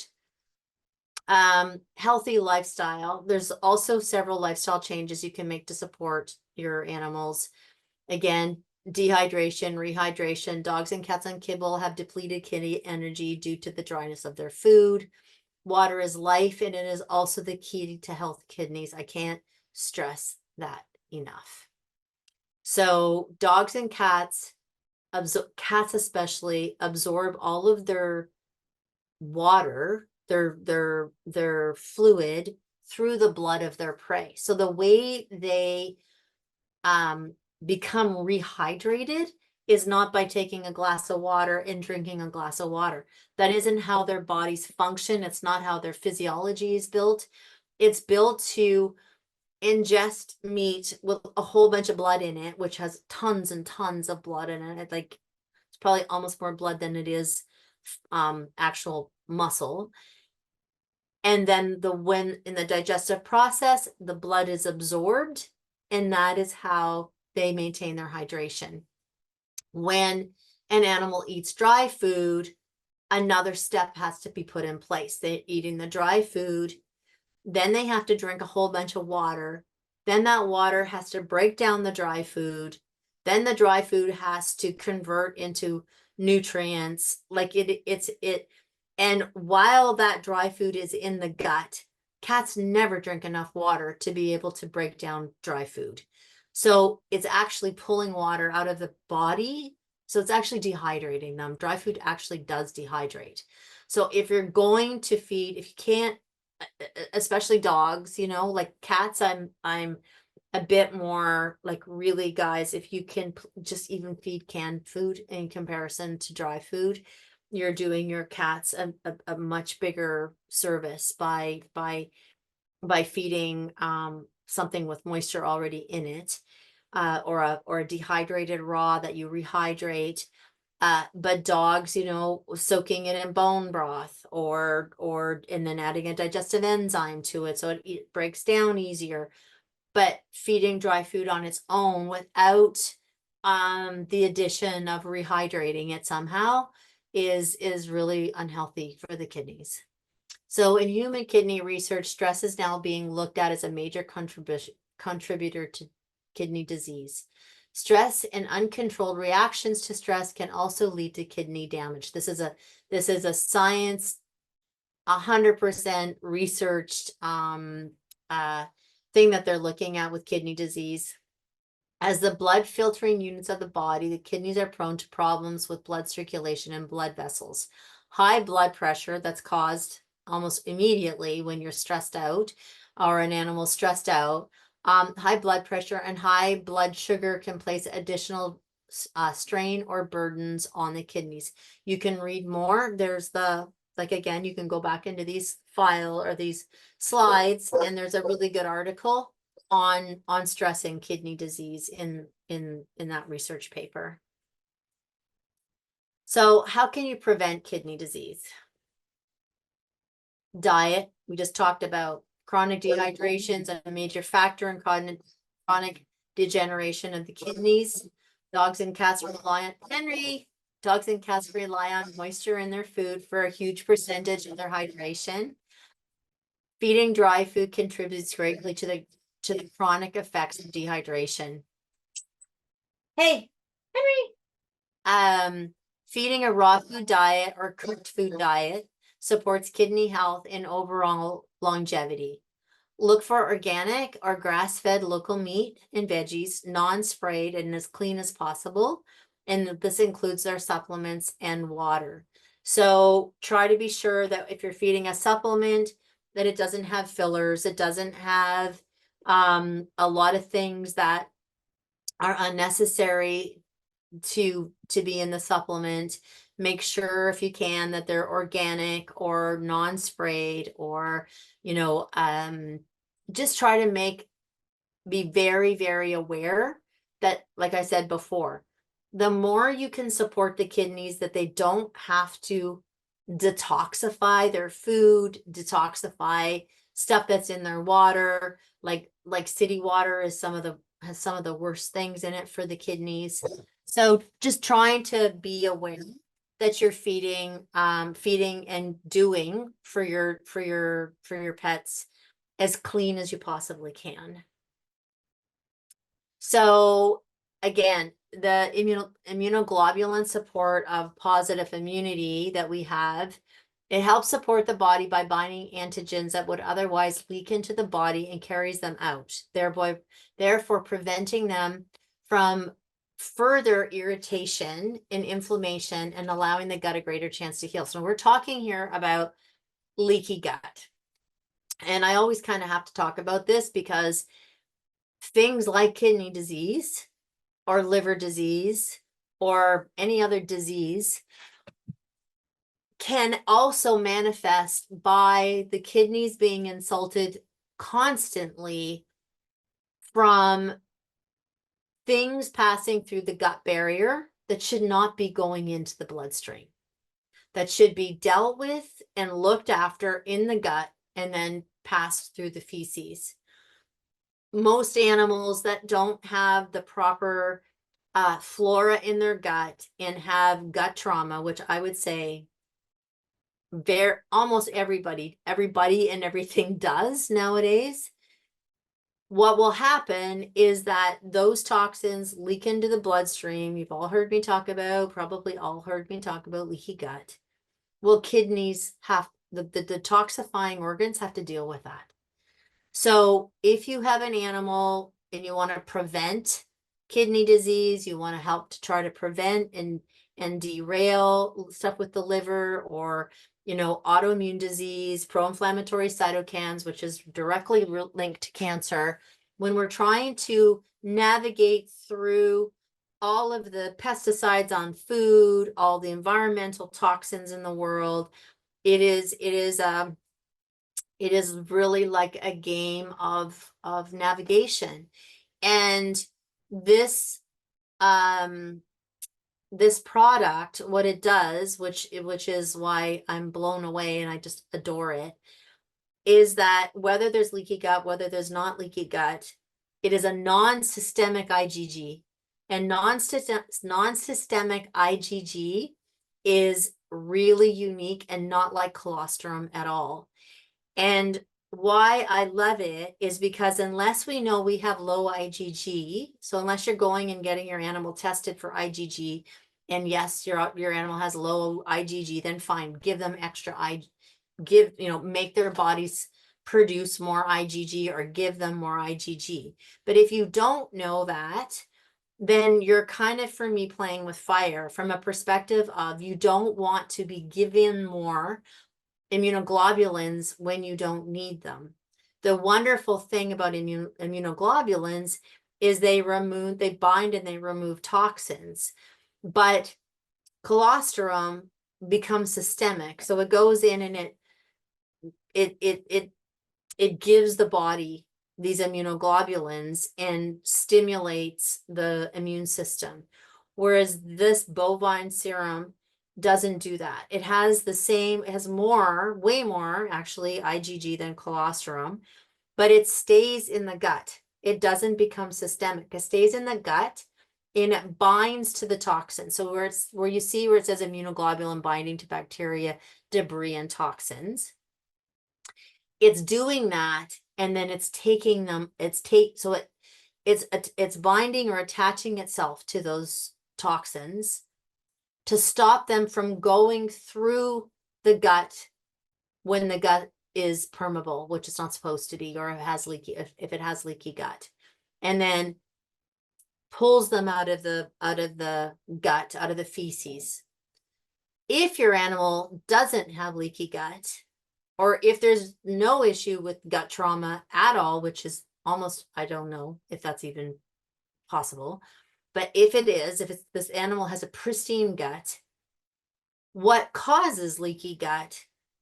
Healthy lifestyle. There's also several lifestyle changes you can make to support your animals. Again, dehydration, rehydration. Dogs and cats on kibble have depleted kidney energy due to the dryness of their food. Water is life, and it is also the key to healthy kidneys. I can't stress that enough. So dogs and cats, cats especially, absorb all of their water, their fluid through the blood of their prey. So the way they become rehydrated is not by taking a glass of water and drinking a glass of water. That isn't how their bodies function. It's not how their physiology is built. It's built to ingest meat with a whole bunch of blood in it, which has tons and tons of blood in it. Like, it's probably almost more blood than it is actual muscle. And then when in the digestive process, the blood is absorbed, and that is how they maintain their hydration. When an animal eats dry food, another step has to be put in place. They're eating the dry food, then they have to drink a whole bunch of water. Then that water has to break down the dry food. Then the dry food has to convert into nutrients. Like and while that dry food is in the gut, cats never drink enough water to be able to break down dry food. So it's actually pulling water out of the body. So it's actually dehydrating them. Dry food actually does dehydrate. So if you're going to feed, if you can't, especially dogs, you know, like cats, I'm a bit more like, really, guys, if you can just even feed canned food in comparison to dry food, you're doing your cats a much bigger service by feeding something with moisture already in it, or a dehydrated raw that you rehydrate. But dogs, you know, soaking it in bone broth and then adding a digestive enzyme to it so it breaks down easier. But feeding dry food on its own without the addition of rehydrating it somehow is really unhealthy for the kidneys. So in human kidney research, stress is now being looked at as a major contributor to kidney disease. Stress and uncontrolled reactions to stress can also lead to kidney damage. This is a science 100% researched thing that they're looking at with kidney disease. As the blood filtering units of the body, the kidneys are prone to problems with blood circulation and blood vessels. High blood pressure that's caused almost immediately when you're stressed out or an animal stressed out. High blood pressure and high blood sugar can place additional strain or burdens on the kidneys. You can read more. There's again, you can go back into these file or these slides, and there's a really good article on stress and kidney disease in that research paper. So how can you prevent kidney disease? Diet, we just talked about. Chronic dehydration is a major factor in chronic degeneration of the kidneys. Dogs and cats rely on moisture in their food for a huge percentage of their hydration. Feeding dry food contributes greatly to the chronic effects of dehydration. Hey, Henry. Feeding a raw food diet or cooked food diet supports kidney health and overall longevity. Look for organic or grass-fed local meat and veggies, non-sprayed and as clean as possible. And this includes their supplements and water. So try to be sure that if you're feeding a supplement, that it doesn't have fillers, it doesn't have a lot of things that are unnecessary to be in the supplement. Make sure, if you can, that they're organic or non-sprayed, or just try to be very, very aware that, like I said before, the more you can support the kidneys, that they don't have to detoxify their food, detoxify stuff that's in their water, like city water is has some of the worst things in it for the kidneys. So just trying to be aware that you're feeding and doing for your pets as clean as you possibly can. So again, the immunoglobulin support of positive immunity that we have, it helps support the body by binding antigens that would otherwise leak into the body and carries them out, therefore preventing them from further irritation and inflammation and allowing the gut a greater chance to heal. So we're talking here about leaky gut. And I always kind of have to talk about this because things like kidney disease or liver disease or any other disease can also manifest by the kidneys being insulted constantly from things passing through the gut barrier that should not be going into the bloodstream, that should be dealt with and looked after in the gut and then passed through the feces. Most animals that don't have the proper flora in their gut and have gut trauma, which I would say almost everybody and everything does nowadays, what will happen is that those toxins leak into the bloodstream. You've all heard me talk about, probably all heard me talk about leaky gut. Well, kidneys have, the detoxifying organs have to deal with that. So if you have an animal and you want to prevent kidney disease, you want to help to try to prevent and derail stuff with the liver, or autoimmune disease, pro-inflammatory cytokines, which is directly linked to cancer. When we're trying to navigate through all of the pesticides on food, all the environmental toxins in the world, it is really like a game of navigation. And this this product, what it does, which is why I'm blown away and I just adore it, is that whether there's leaky gut, whether there's not leaky gut, it is a non-systemic IgG. And non-systemic IgG is really unique and not like colostrum at all. And why I love it is because unless we know we have low IgG, so unless you're going and getting your animal tested for IgG, and yes, your animal has low IgG, then fine, give them extra make their bodies produce more IgG or give them more IgG. But if you don't know that, then you're kind of, for me, playing with fire from a perspective of you don't want to be given more immunoglobulins when you don't need them. The wonderful thing about immunoglobulins is they bind and they remove toxins, but colostrum becomes systemic. So it goes in and it gives the body these immunoglobulins and stimulates the immune system. Whereas this bovine serum doesn't do that. It has way more actually IgG than colostrum, but it stays in the gut. It doesn't become systemic. It stays in the gut and it binds to the toxin. So where you see where it says immunoglobulin binding to bacteria, debris, and toxins, it's doing that, and then it's taking them. It's binding or attaching itself to those toxins to stop them from going through the gut when the gut is permeable, which it's not supposed to be, or if it has leaky gut, and then pulls them out of the gut, out of the feces. If your animal doesn't have leaky gut, or if there's no issue with gut trauma at all, which is almost, I don't know if that's even possible, but if this animal has a pristine gut, what causes leaky gut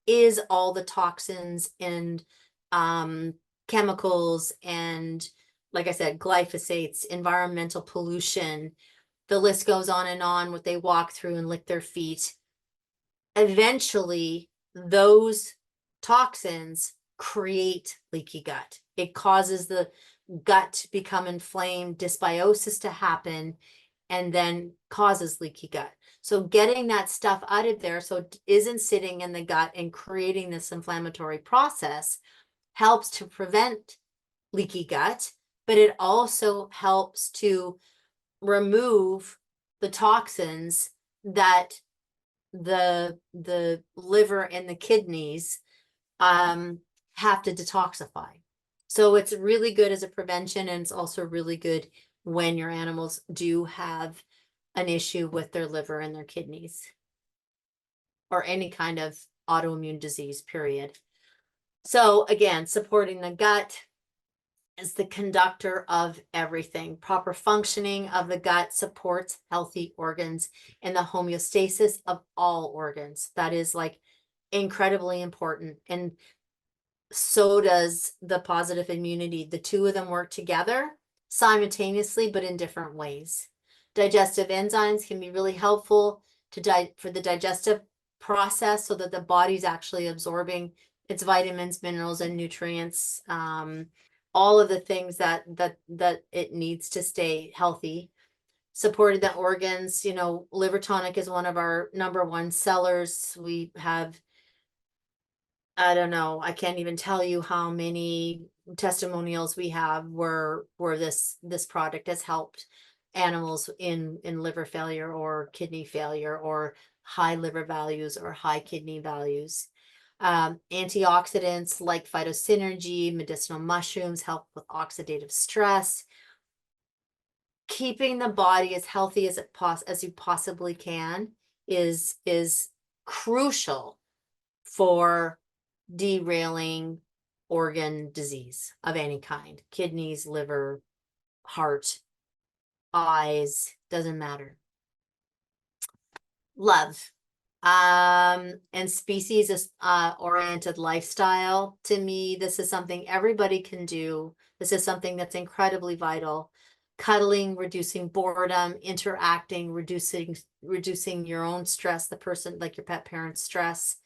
is all the toxins and chemicals and, like I said, glyphosates, environmental pollution. The list goes on and on, what they walk through and lick their feet. eventually those toxins create leaky gut. It causes the gut to become inflamed, dysbiosis to happen, and then causes leaky gut. So getting that stuff out of there so it isn't sitting in the gut and creating this inflammatory process helps to prevent leaky gut, but it also helps to remove the toxins that the liver and the kidneys have to detoxify. So it's really good as a prevention, and it's also really good when your animals do have an issue with their liver and their kidneys or any kind of autoimmune disease, period. So again, supporting the gut is the conductor of everything. Proper functioning of the gut supports healthy organs and the homeostasis of all organs. That is like incredibly important. And so does the positive immunity. The two of them work together simultaneously, but in different ways. Digestive enzymes can be really helpful for the digestive process so that the body's actually absorbing its vitamins, minerals, and nutrients, all of the things that it needs to stay healthy. Supported the organs, liver tonic is one of our #1 sellers. We have, I don't know, I can't even tell you how many testimonials we have where this product has helped animals in liver failure or kidney failure or high liver values or high kidney values. Antioxidants like phytosynergy, medicinal mushrooms help with oxidative stress. Keeping the body as healthy as you possibly can is crucial for derailing organ disease of any kind. Kidneys, liver, heart, eyes, doesn't matter. Love. And species oriented lifestyle. To me, this is something everybody can do. This is something that's incredibly vital. Cuddling, reducing boredom, interacting, reducing your own stress, the person, like your pet parent's stress,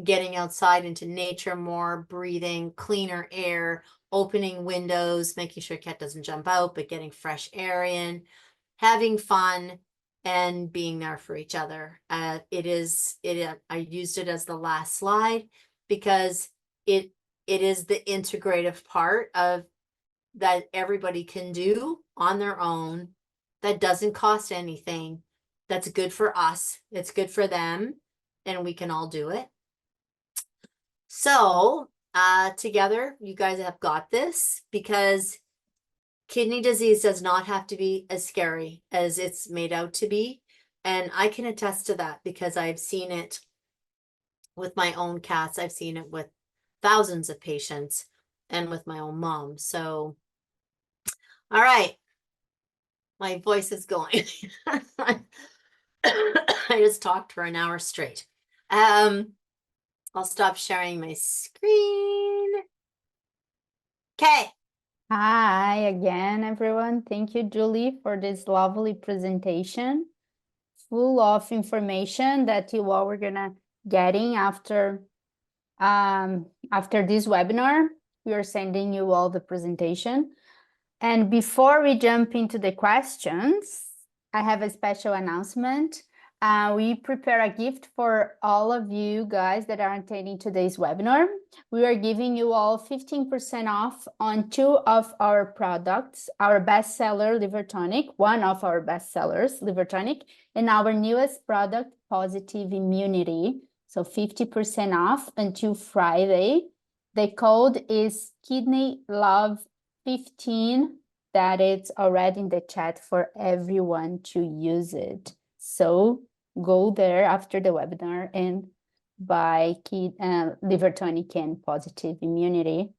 getting outside into nature more, breathing cleaner air, opening windows, making sure cat doesn't jump out, but getting fresh air in, having fun, and being there for each other. I used it as the last slide because it is the integrative part of that everybody can do on their own, that doesn't cost anything, that's good for us, it's good for them, and we can all do it. So together, you guys have got this, because kidney disease does not have to be as scary as it's made out to be. And I can attest to that because I've seen it with my own cats. I've seen it with thousands of patients and with my own mom. So, all right. My voice is going. I just talked for an hour straight. I'll stop sharing my screen. Okay. Hi again, everyone. Thank you, Julie, for this lovely presentation, full of information that you all were gonna getting after this webinar. We are sending you all the presentation. And before we jump into the questions, I have a special announcement. We prepare a gift for all of you guys that are attending today's webinar. We are giving you all 15% off on 2 of our products, our bestseller liver tonic, one of our bestsellers liver tonic, and our newest product, Pawsitive Immunity. So 50% off until Friday. The code is Kidney Love 15, that it's already in the chat for everyone to use it. So go there after the webinar and buy liver tonic and Pawsitive Immunity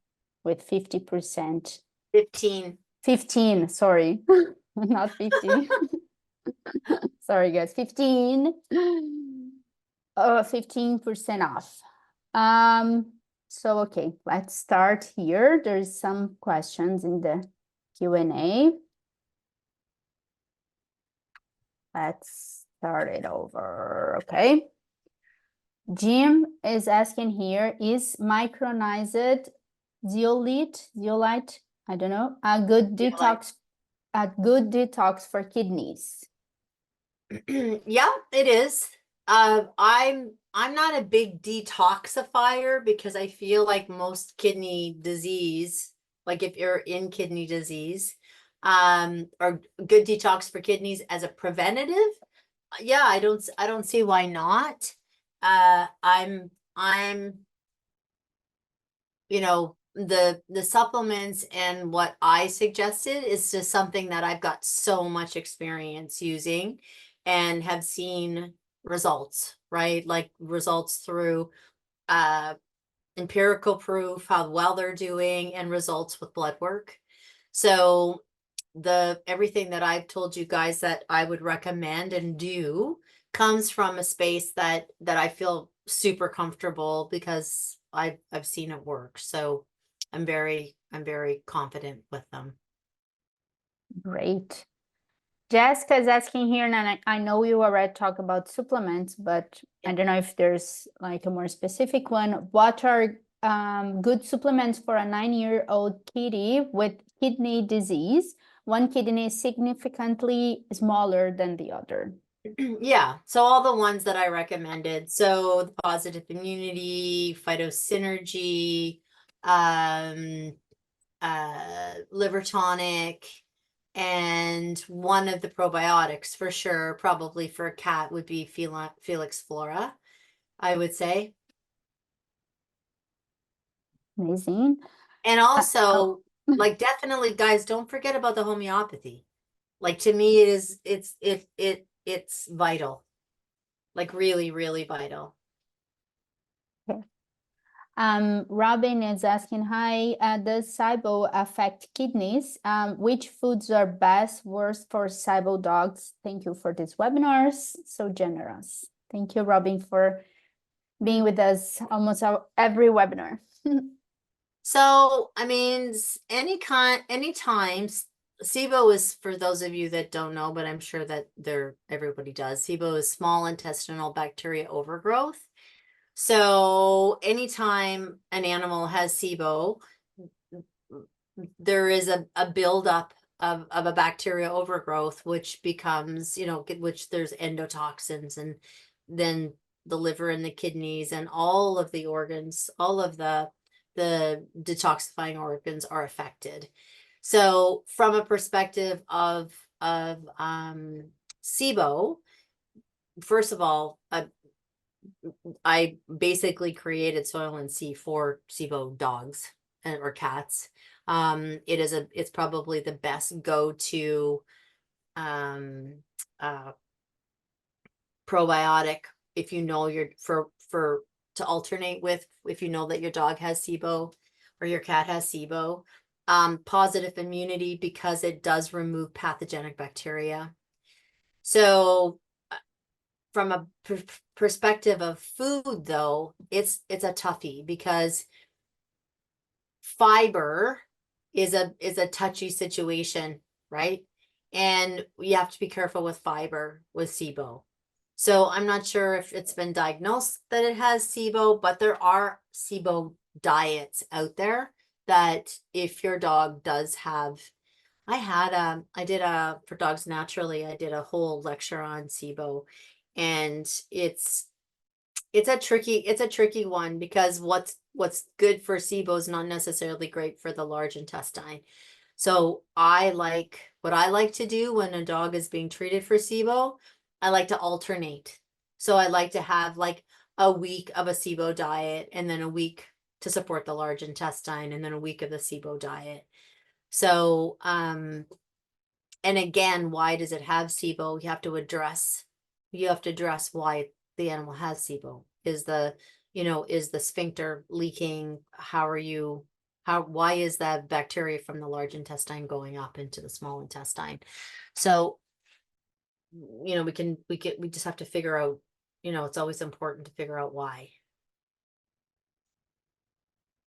with 50%. 15, sorry, not 50. Sorry guys, 15% off. So okay, let's start here. There's some questions in the Q&A. Let's start it over, okay? Jim is asking here, is micronized zeolite, I don't know, a good detox for kidneys? Yeah, it is. I'm not a big detoxifier because I feel like most kidney disease, like if you're in kidney disease, or good detox for kidneys as a preventative. Yeah, I don't see why not. I'm you know, the supplements and what I suggested is just something that I've got so much experience using and have seen results, right? Like results through uh empirical proof how well they're doing and results with blood work. So the everything that I've told you guys that I would recommend and do comes from a space that I feel super comfortable because I've seen it work. So I'm very confident with them. Great. Jessica is asking here, and I know you already talked about supplements, but I don't know if there's like a more specific one. What are good supplements for a 9-year-old kitty with kidney disease? One kidney is significantly smaller than the other. Yeah, so all the ones that I recommended. So the positive immunity, phytosynergy, liver tonic, and one of the probiotics for sure, probably for a cat would be Felix Flora, I would say. Amazing. And Oh, also, like definitely guys, don't forget about the homeopathy. Like to me it is it's vital. Like really, really vital. okay. Robin is asking, hi, does SIBO affect kidneys? Which foods are best, worst for SIBO dogs? Thank you for this webinars. So generous. Thank you, Robin, for being with us almost every webinar. So, I mean, anytime SIBO is, for those of you that don't know, but I'm sure that everybody does. SIBO is small intestinal bacteria overgrowth. So anytime an animal has SIBO, there is a buildup of a bacteria overgrowth, which becomes, which there's endotoxins, and then the liver and the kidneys and all of the organs, all of the detoxifying organs are affected. So from a perspective of SIBO, first of all, I basically created Soil and Sea for SIBO dogs or cats. It's probably the best go-to probiotic if you know for to alternate with if you know that your dog has SIBO or your cat has SIBO. Positive immunity because it does remove pathogenic bacteria. So from a perspective of food, though, it's a toughie because fiber is a touchy situation, right? And you have to be careful with fiber with SIBO. So I'm not sure if it's been diagnosed that it has SIBO, but there are SIBO diets out there that if your dog does have, for Dogs Naturally, I did a whole lecture on SIBO, and it's a tricky one because what's good for SIBO is not necessarily great for the large intestine. So what I like to do when a dog is being treated for SIBO, I like to alternate. So I like to have like a week of a SIBO diet and then a week to support the large intestine and then a week of the SIBO diet. So, and again, why does it have SIBO? You have to address why the animal has SIBO. Is the sphincter leaking? Why is that bacteria from the large intestine going up into the small intestine? So, we just have to figure out, it's always important to figure out why.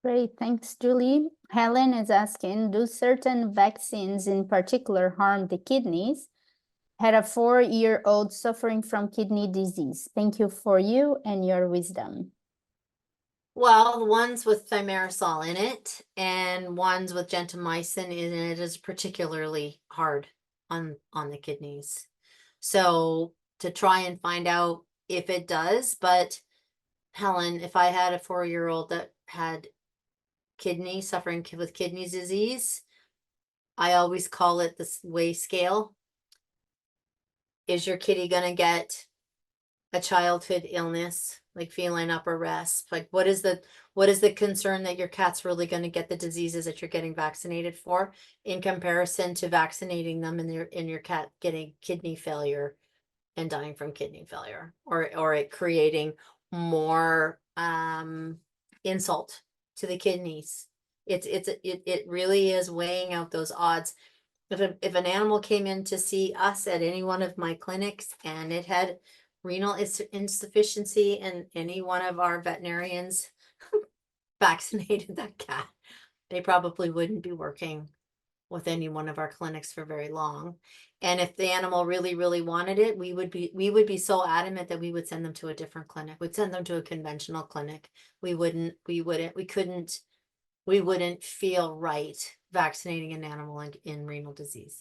Great, thanks, Julie. Helen is asking, do certain vaccines in particular harm the kidneys? had a 4-year-old suffering from kidney disease. Thank you for you and your wisdom. Well, the ones with thimerosal in it and ones with gentamicin in it is particularly hard on the kidneys. So to try and find out if it does, but Helen, if I had a 4-year-old that had suffering with kidney disease, I always call it the weigh scale. Is your kitty gonna get a childhood illness like feline upper rest? Like what is the concern that your cat's really going to get the diseases that you're getting vaccinated for in comparison to vaccinating them in your cat getting kidney failure and dying from kidney failure, or it creating more insult to the kidneys? It really is weighing out those odds. If an animal came in to see us at any one of my clinics and it had renal insufficiency and any one of our veterinarians vaccinated that cat, they probably wouldn't be working with any one of our clinics for very long. And if the animal really, really wanted it, we would be so adamant that we would send them to a different clinic. We'd send them to a conventional clinic. We wouldn't feel right vaccinating an animal in renal disease.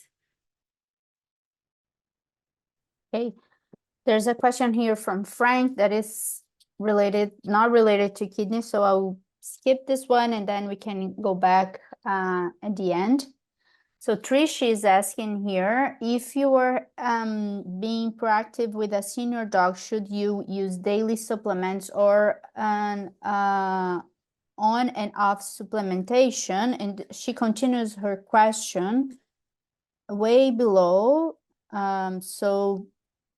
Okay. There's a question here from Frank that is not related to kidney, so I'll skip this one and then we can go back at the end. So Trish is asking here, if you are being proactive with a senior dog, should you use daily supplements or an on and off supplementation? And she continues her question way below. So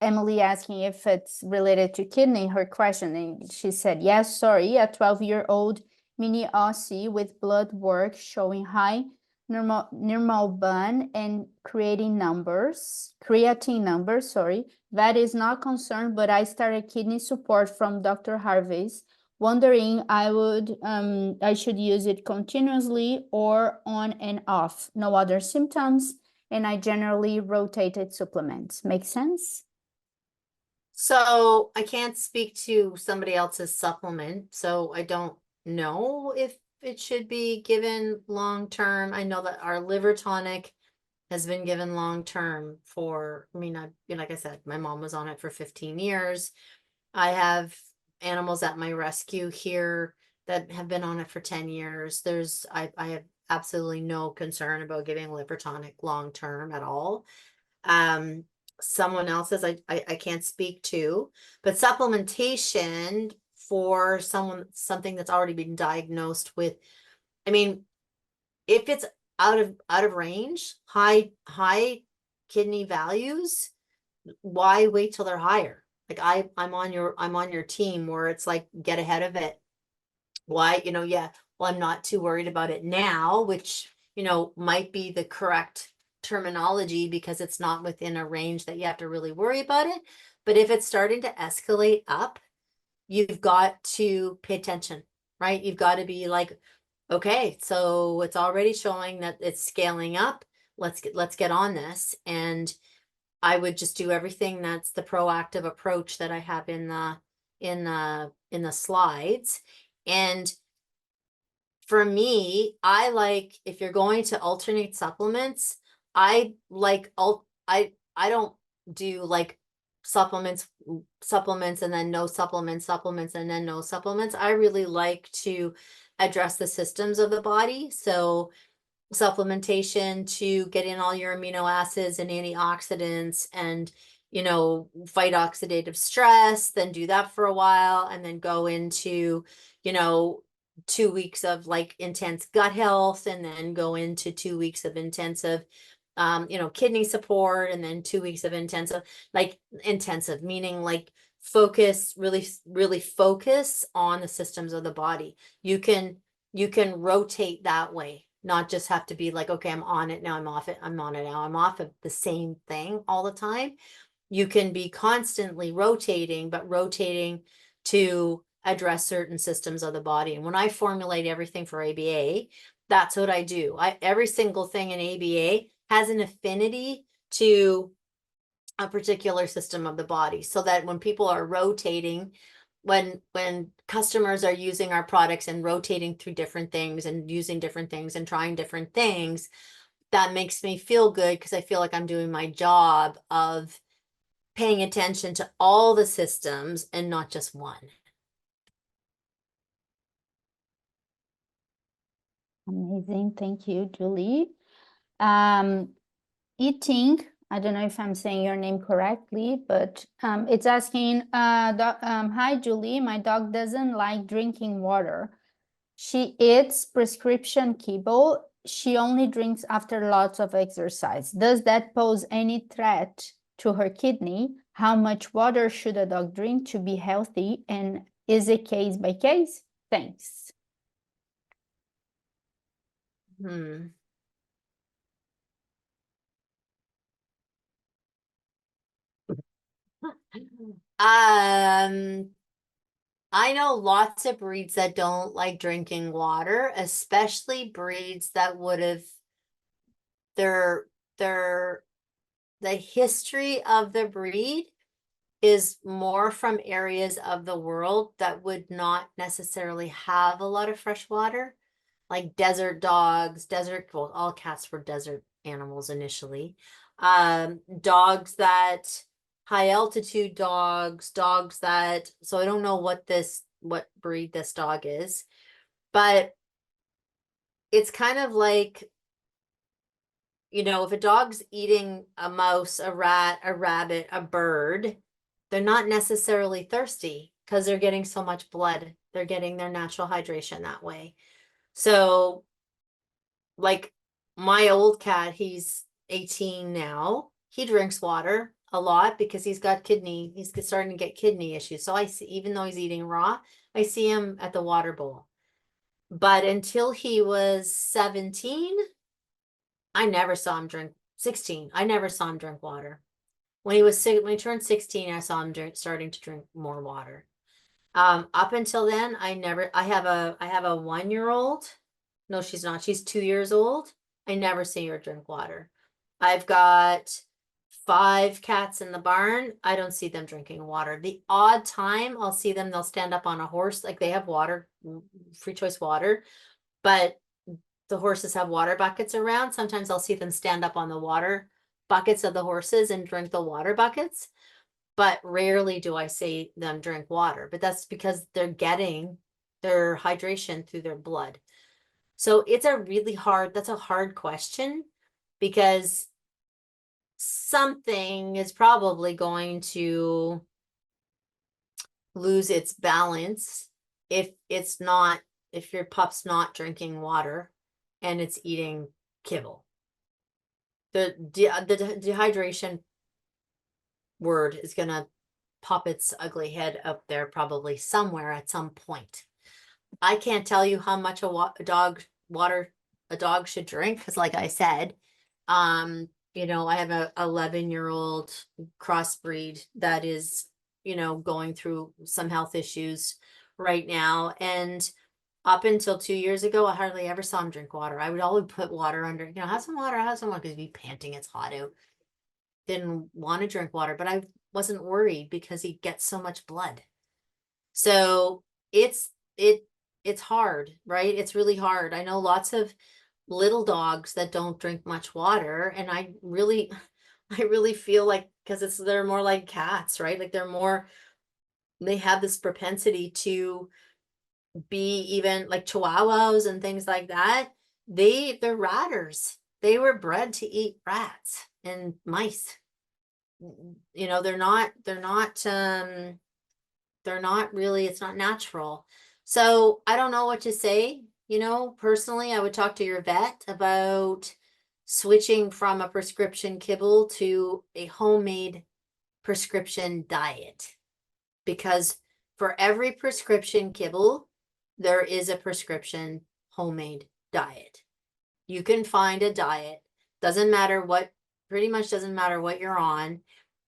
Emily asking if it's related to kidney, her question, and she said, yes, sorry, a 12-year-old mini Aussie with blood work showing high normal bun and creatine numbers, sorry. That is not concerned, but I started kidney support from Dr. Harvey's, wondering I should use it continuously or on and off. No other symptoms, and I generally rotated supplements. Make sense? So I can't speak to somebody else's supplement, so I don't know if it should be given long term. I know that our liver tonic has been given long term for, like I said, my mom was on it for 15 years. I have animals at my rescue here that have been on it for 10 years. I have absolutely no concern about giving liver tonic long term at all. Someone else's I can't speak to, but supplementation for something that's already been diagnosed with, if it's out of range, high kidney values, why wait till they're higher? Like I'm on your team where it's like, get ahead of it. Why, yeah, well, I'm not too worried about it now, which, might be the correct terminology because it's not within a range that you have to really worry about it. But if it's starting to escalate up, you've got to pay attention, right? You've got to be like, okay, so it's already showing that it's scaling up. Let's get on this. And I would just do everything that's the proactive approach that I have in the slides. And for me, I like, if you're going to alternate supplements, I don't do like supplements and then no supplements and then no supplements. I really like to address the systems of the body. So supplementation to get in all your amino acids and antioxidants and, fight oxidative stress, then do that for a while and then go into, 2 weeks of like intense gut health and then go into 2 weeks of intensive kidney support and then 2 weeks of intensive meaning like really focus on the systems of the body. You can rotate that way, not just have to be like, okay, I'm on it now, I'm off it, I'm on it now, I'm off of the same thing all the time. You can be constantly rotating, but rotating to address certain systems of the body. And when I formulate everything for ABA, that's what I do. Every single thing in ABA has an affinity to a particular system of the body, so that when people are rotating, when customers are using our products and rotating through different things and using different things and trying different things, that makes me feel good because I feel like I'm doing my job of paying attention to all the systems and not just one. Amazing. Thank you, Julie. Eating, I don't know if I'm saying your name correctly, but it's asking, hi, Julie, my dog doesn't like drinking water. She eats prescription kibble. She only drinks after lots of exercise. Does that pose any threat to her kidney? How much water should a dog drink to be healthy? And is it case by case? Thanks. I know lots of breeds that don't like drinking water, especially breeds that would have their the history of the breed is more from areas of the world that would not necessarily have a lot of fresh water, like desert dogs, well, all cats were desert animals initially. Dogs that high altitude dogs that, so I don't know what breed this dog is, but it's kind of like, if a dog's eating a mouse, a rat, a rabbit, a bird, they're not necessarily thirsty because they're getting so much blood. They're getting their natural hydration that way. So, like my old cat, he's 18 now. He drinks water a lot because he's starting to get kidney issues. So I see, even though he's eating raw, I see him at the water bowl. But until he was 17, I never saw him drink. 16, I never saw him drink water. When he turned 16, I saw him starting to drink more water. Up until then, I have a 1-year-old. No, she's not. She's 2 years old. I never see her drink water. I've got 5 cats in the barn. I don't see them drinking water. The odd time I'll see them, they'll stand up on a horse, like they have water, free choice water, but the horses have water buckets around. Sometimes I'll see them stand up on the water buckets of the horses and drink the water buckets, but rarely do I see them drink water. But that's because they're getting their hydration through their blood. So that's a hard question, because something is probably going to lose its balance if your pup's not drinking water and it's eating kibble. The dehydration word is going to pop its ugly head up there probably somewhere at some point. I can't tell you how much water a dog should drink, because like I said, I have a 11-year-old crossbreed that is, going through some health issues right now. And up until 2 years ago, I hardly ever saw him drink water. I would always put water under, have some water, because he'd be panting, it's hot out. Didn't want to drink water, but I wasn't worried because he gets so much blood. So it's hard, right? It's really hard. I know lots of little dogs that don't drink much water, and I really feel like, because they're more like cats, right? Like they have this propensity to be, even like chihuahuas and things like that. They're ratters. They were bred to eat rats and mice. They're not really, it's not natural. So I don't know what to say. Personally, I would talk to your vet about switching from a prescription kibble to a homemade prescription diet, because for every prescription kibble, there is a prescription homemade diet. You can find a diet, pretty much doesn't matter what you're on,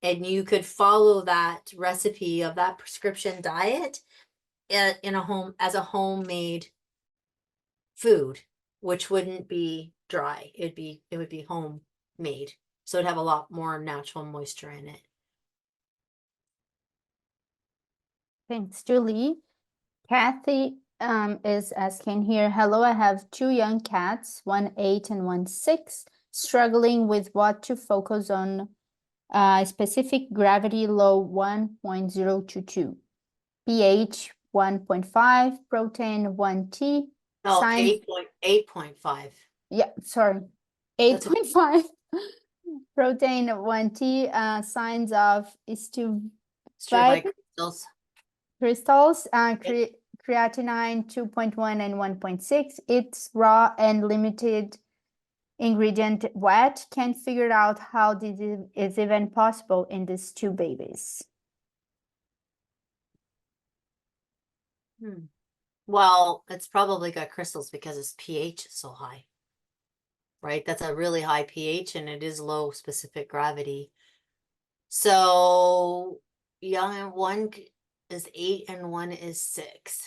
and you could follow that recipe of that prescription diet as a homemade food, which wouldn't be dry. It would be homemade. So it'd have a lot more natural moisture in it. Thanks, Julie. Kathy is asking here, hello, I have 2 young cats, one 8 and one 6, struggling with what to focus on. Specific gravity low 1.022, pH 1.5, protein 1T, No, signs, 8.5. yeah, sorry, That's what- 8.5, protein 1T, signs of Like Stuvite crystals. crystals, creatinine 2.1 and 1.6. It's raw and limited ingredient wet. Can't figure out how this is even possible in these 2 babies. Well, it's probably got crystals because its pH is so high, right? That's a really high pH and it is low specific gravity. So young and one is 8 and one is 6.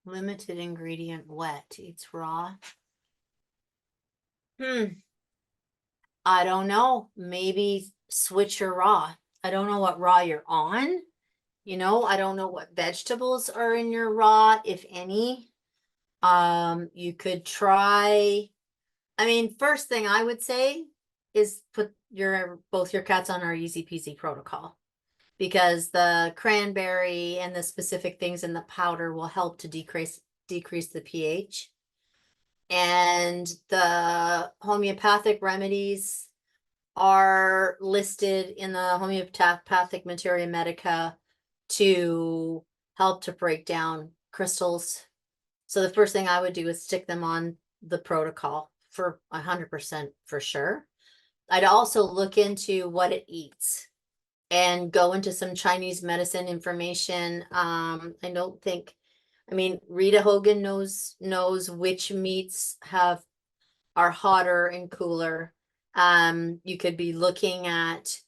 Limited ingredient wet. It's raw. I don't know. Maybe switch your raw. I don't know what raw you're on. You know, I don't know what vegetables are in your raw, if any. You could try, I mean, first thing I would say is put both your cats on our easy peasy protocol, because the cranberry and the specific things in the powder will help to decrease the pH. And the homeopathic remedies are listed in the homeopathic Materia Medica to help to break down crystals. So the first thing I would do is stick them on the protocol for 100% for sure. I'd also look into what it eats and go into some Chinese medicine information. I don't think, I mean, Rita Hogan knows which meats are hotter and cooler. You could be looking at,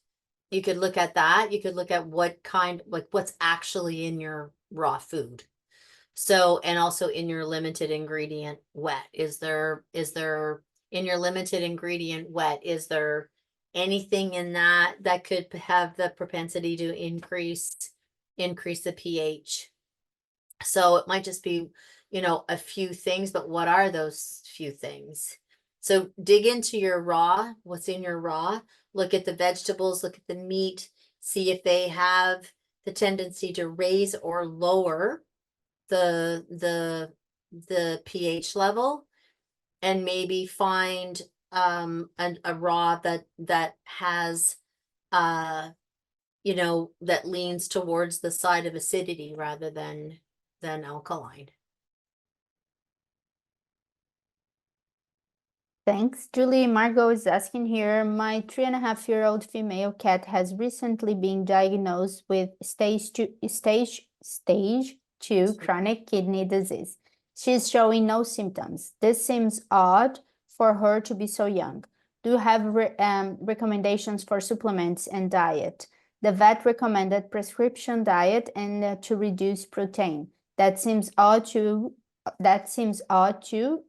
you could look at that. You could look at what kind, like what's actually in your raw food. So, and also in your limited ingredient wet, is there in your limited ingredient wet, is there anything in that could have the propensity to increase the pH? So it might just be, you know, a few things, but what are those few things? So dig into your raw, what's in your raw, look at the vegetables, look at the meat, see if they have the tendency to raise or lower the pH level, and maybe find a raw that has you know, that leans towards the side of acidity rather than alkaline. Thanks, Julie. Margot is asking here, my 3.5-year-old female cat has recently been diagnosed with stage 2 chronic kidney disease. She's showing no symptoms. This seems odd for her to be so young. Do you have recommendations for supplements and diet? The vet recommended prescription diet and to reduce protein. That seems odd too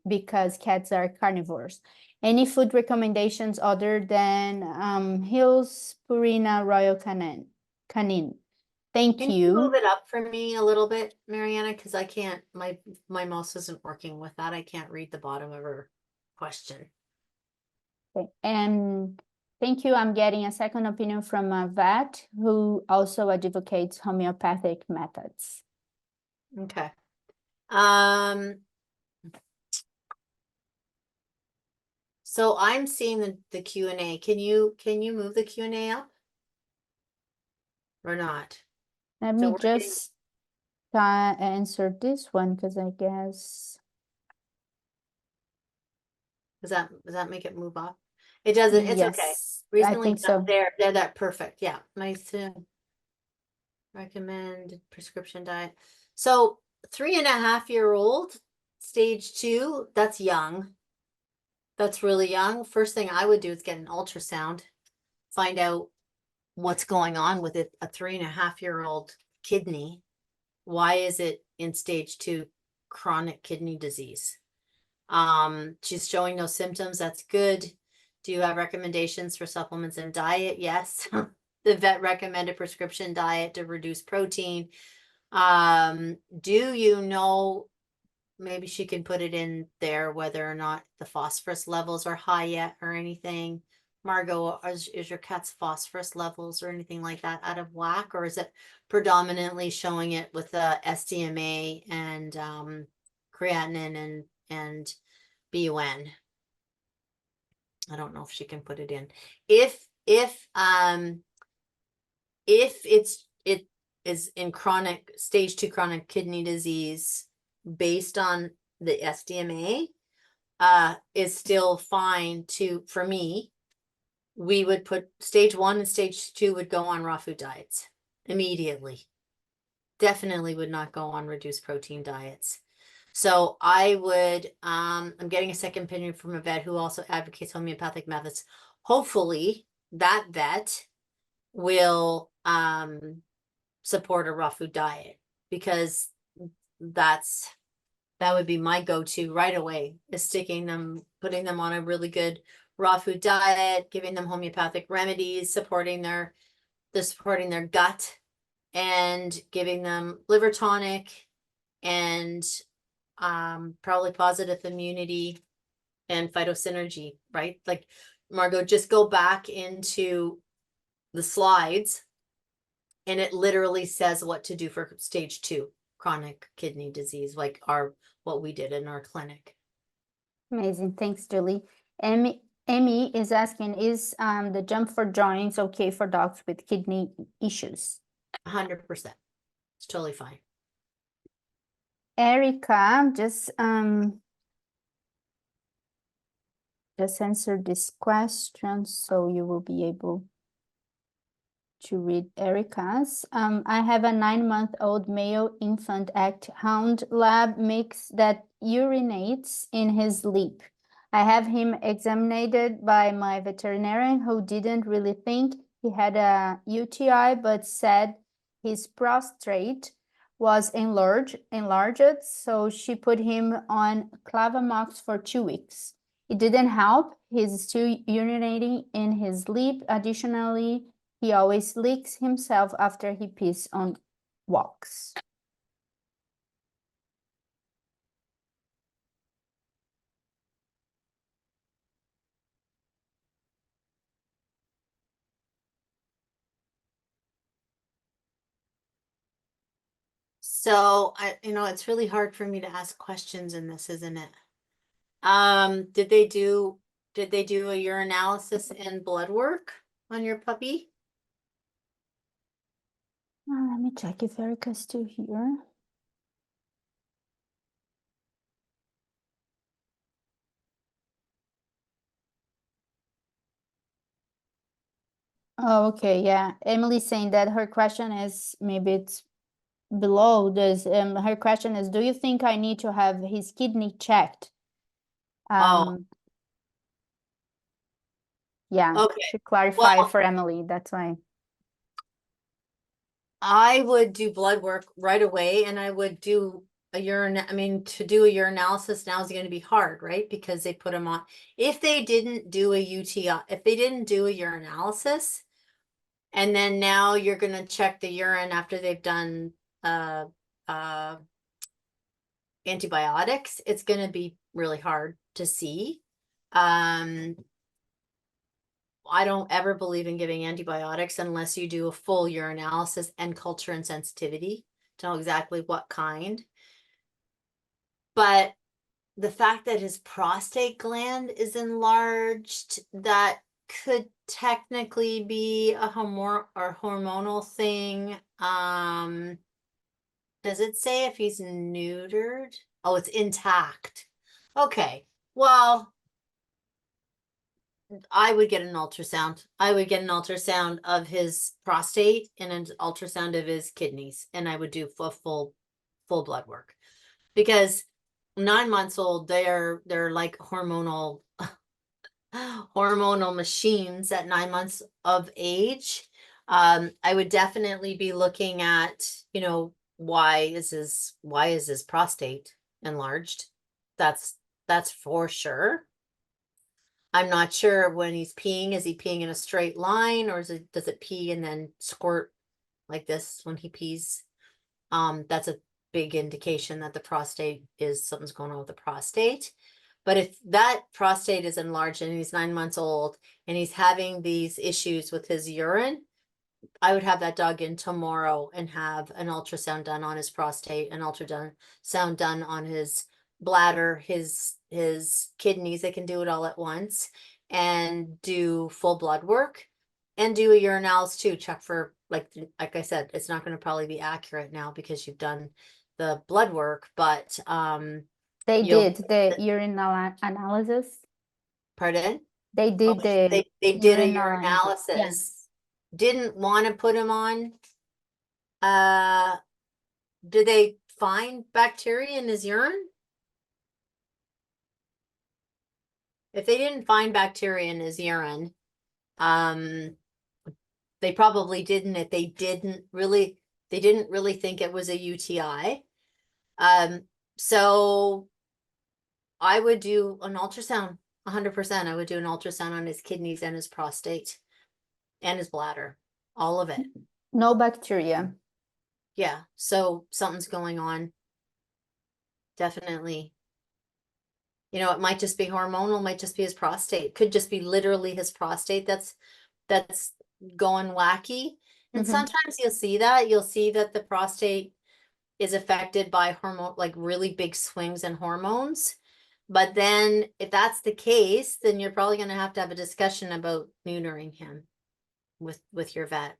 because cats are carnivores. Any food recommendations other than Hill's Purina Royal Canin? Thank Can you move it up for me a little bit, Mariana? Because I can't, my mouse isn't working with that. I can't read the bottom of her question. Okay. And thank you. I'm getting a second opinion from a vet who also advocates homeopathic methods. Okay. So I'm seeing the Q&A. Can you move the Q&A up? Or not? Let me just answer this one because I guess. Does that make it move up? It doesn't. It's okay. Yes, I Recently think so. they're that perfect. Yeah. Nice to recommend prescription diet. So 3.5-year-old, stage 2, that's young. That's really young. First thing I would do is get an ultrasound, find out what's going on with it. A 3.5-year-old kidney. Why is it in stage 2 chronic kidney disease. She's showing no symptoms. That's good. Do you have recommendations for supplements and diet? Yes. The vet recommended prescription diet to reduce protein. Do you know, maybe she can put it in there whether or not the phosphorus levels are high yet or anything? Margot, is your cat's phosphorus levels or anything like that out of whack, or is it predominantly showing it with the SDMA and creatinine and BUN? I don't know if she can put it in. If it is in chronic stage 2 chronic kidney disease based on the SDMA, is still fine for me. We would put stage 1 and stage 2 would go on raw food diets immediately. Definitely would not go on reduced protein diets. So I would, I'm getting a second opinion from a vet who also advocates homeopathic methods. Hopefully that vet will support a raw food diet, because that would be my go-to right away, is putting them on a really good raw food diet, giving them homeopathic remedies, supporting their gut, and giving them liver tonic and probably positive immunity and phytosynergy, right? Like, Margot, just go back into the slides and it literally says what to do for stage 2 chronic kidney disease, like what we did in our clinic. Amazing. Thanks, Julie. Amy is asking, is the jump for joints okay for dogs with kidney issues? 100%. It's totally fine. Erica just answered this question, so you will be able to read Erica's. I have a 9-month-old male infant hound lab mix that urinates in his sleep. I have him examined by my veterinarian, who didn't really think he had a UTI, but said his prostate was enlarged, so she put him on Clavamox for 2 weeks. It didn't help. He's still urinating in his sleep. Additionally, he always licks himself after he pees on walks. So it's really hard for me to ask questions in this, isn't it? Did they do a urinalysis and blood work on your puppy? Let me check if Erica's still here. Oh, okay, yeah. Emily's saying that her question is, maybe it's below this. Her question is, do you think I need to have his kidney checked? Yeah, Okay. to clarify Well, for Emily, that's why. I would do blood work right away, and I would do a to do a urinalysis now is going to be hard, right? Because they put them on. If they didn't do a UTI, if they didn't do a urinalysis, and then now you're going to check the urine after they've done antibiotics, it's going to be really hard to see. I don't ever believe in giving antibiotics unless you do a full urinalysis and culture and sensitivity to know exactly what kind. But the fact that his prostate gland is enlarged, that could technically be a hormonal thing. Does it say if he's neutered? Oh, it's intact. Okay, well, I would get an ultrasound. I would get an ultrasound of his prostate and an ultrasound of his kidneys, and I would do full blood work, because 9 months old, they're like hormonal machines at 9 months of age. I would definitely be looking at, why is his prostate enlarged. That's for sure. I'm not sure when he's peeing, is he peeing in a straight line, or does it pee and then squirt like this when he pees? That's a big indication that the prostate something's going on with the prostate. But if that prostate is enlarged and he's 9 months old and he's having these issues with his urine, I would have that dog in tomorrow and have an ultrasound done on his prostate, an ultrasound done on his bladder, his kidneys. They can do it all at once and do full blood work and do a urinalysis too. Check for, like I said, it's not going to probably be accurate now because you've done the blood work, but They did the urine analysis. Pardon? They did the They did a urinalysis. urinalysis. Yes. Didn't want to put him on. Did they find bacteria in his urine? If they didn't find bacteria in his urine, they probably didn't. If they didn't really think it was a UTI. So I would do an ultrasound, 100%. I would do an ultrasound on his kidneys and his prostate and his bladder, all of it. No bacteria. Yeah, so something's going on. Definitely. You know, it might just be hormonal, might just be his prostate. Could just be literally his prostate that's going wacky. And sometimes you'll see that the prostate is affected by hormone, like really big swings in hormones. But then if that's the case, then you're probably going to have a discussion about neutering him with your vet.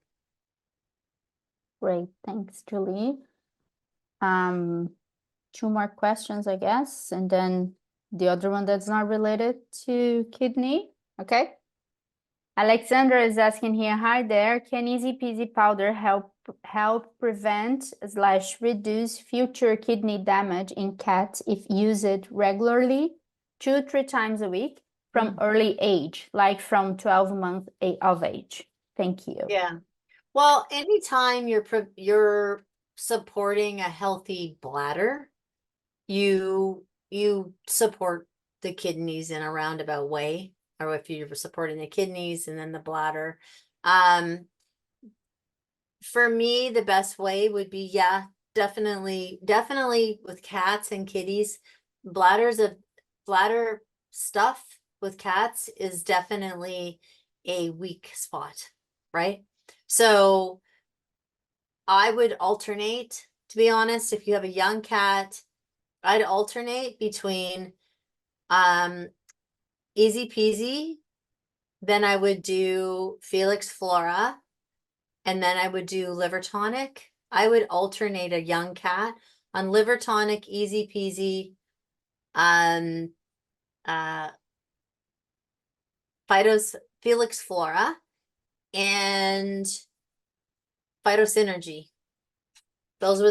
Great, thanks, Julie. 2 more questions, I guess, and then the other one that's not related to kidney. Okay. Alexandra is asking here, hi there, can Easy Peasy powder help prevent / reduce future kidney damage in cats if used regularly 2-3 times a week from early age, like from 12 months of age? Thank you. Yeah. Well, anytime you're supporting a healthy bladder, you support the kidneys in a roundabout way, or if you're supporting the kidneys and then the bladder. For me, the best way would be, yeah, definitely with cats and kitties, bladder stuff with cats is definitely a weak spot, right? So I would alternate, to be honest. If you have a young cat, I'd alternate between Easy Peasy, then I would do Felix Flora, and then I would do liver tonic. I would alternate a young cat on liver tonic, Easy Peasy, Felix Flora, and Phytosynergy. Those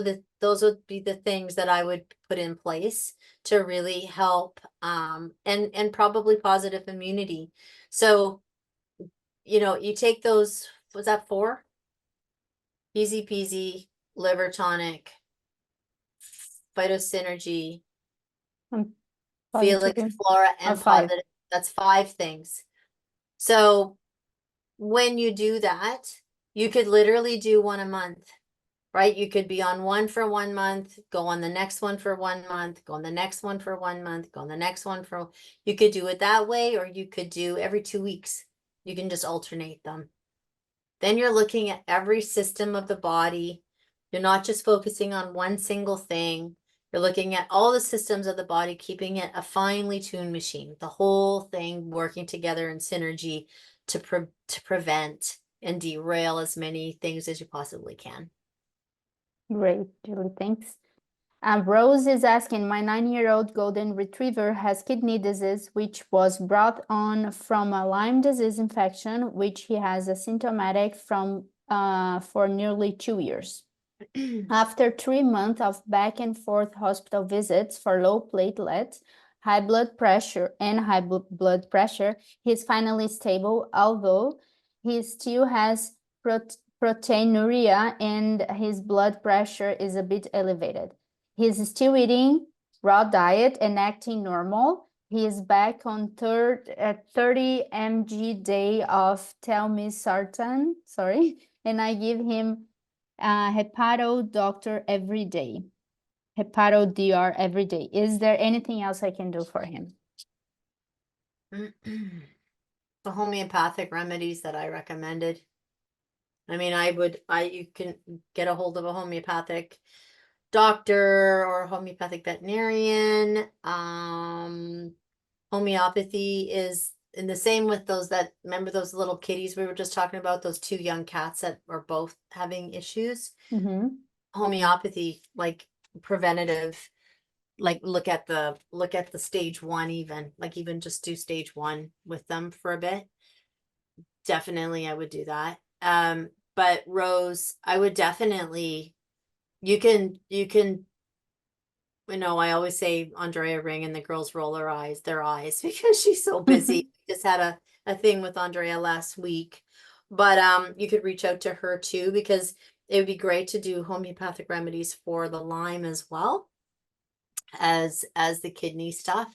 would be the things that I would put in place to really help, and probably positive immunity. So, you know, you take those, was that 4? Easy Peasy, liver tonic, Phytosynergy, Felix Flora, and Positive. That's 5 things. So when you do that, you could literally do 1 a month, right? You could be on one for 1 month, go on the next one for 1 month, go on the next one for 1 month, go on the next one for, you could do it that way, or you could do every 2 weeks. You can just alternate them. Then you're looking at every system of the body. You're not just focusing on one single thing. You're looking at all the systems of the body, keeping it a finely tuned machine, the whole thing working together in synergy to prevent and derail as many things as you possibly can. Great, Julie, thanks. Rose is asking, my 9-year-old golden retriever has kidney disease, which was brought on from a Lyme disease infection, which he has asymptomatic from for nearly 2 years. After 3 months of back and forth hospital visits for low platelets, high blood pressure, he's finally stable, although he still has proteinuria and his blood pressure is a bit elevated. He's still eating raw diet and acting normal. He is back on 30 mg day of telmisartan, sorry, and I give him hepato doctor every day, hepato DR every day. Is there anything else I can do for him? The homeopathic remedies that I recommended. I mean, you can get a hold of a homeopathic doctor or a homeopathic veterinarian. Homeopathy is in the same with those remember those little kitties we were just talking about, those two young cats that are both having issues. Mm-hmm. Homeopathy, like preventative, like look at the stage 1, even just do stage 1 with them for a bit. Definitely I would do that. But Rose, I would definitely, you can, I always say Andrea ring and the girls roll their eyes because she's so busy. Just had a thing with Andrea last week, but you could reach out to her too, because it would be great to do homeopathic remedies for the Lyme as well as the kidney stuff.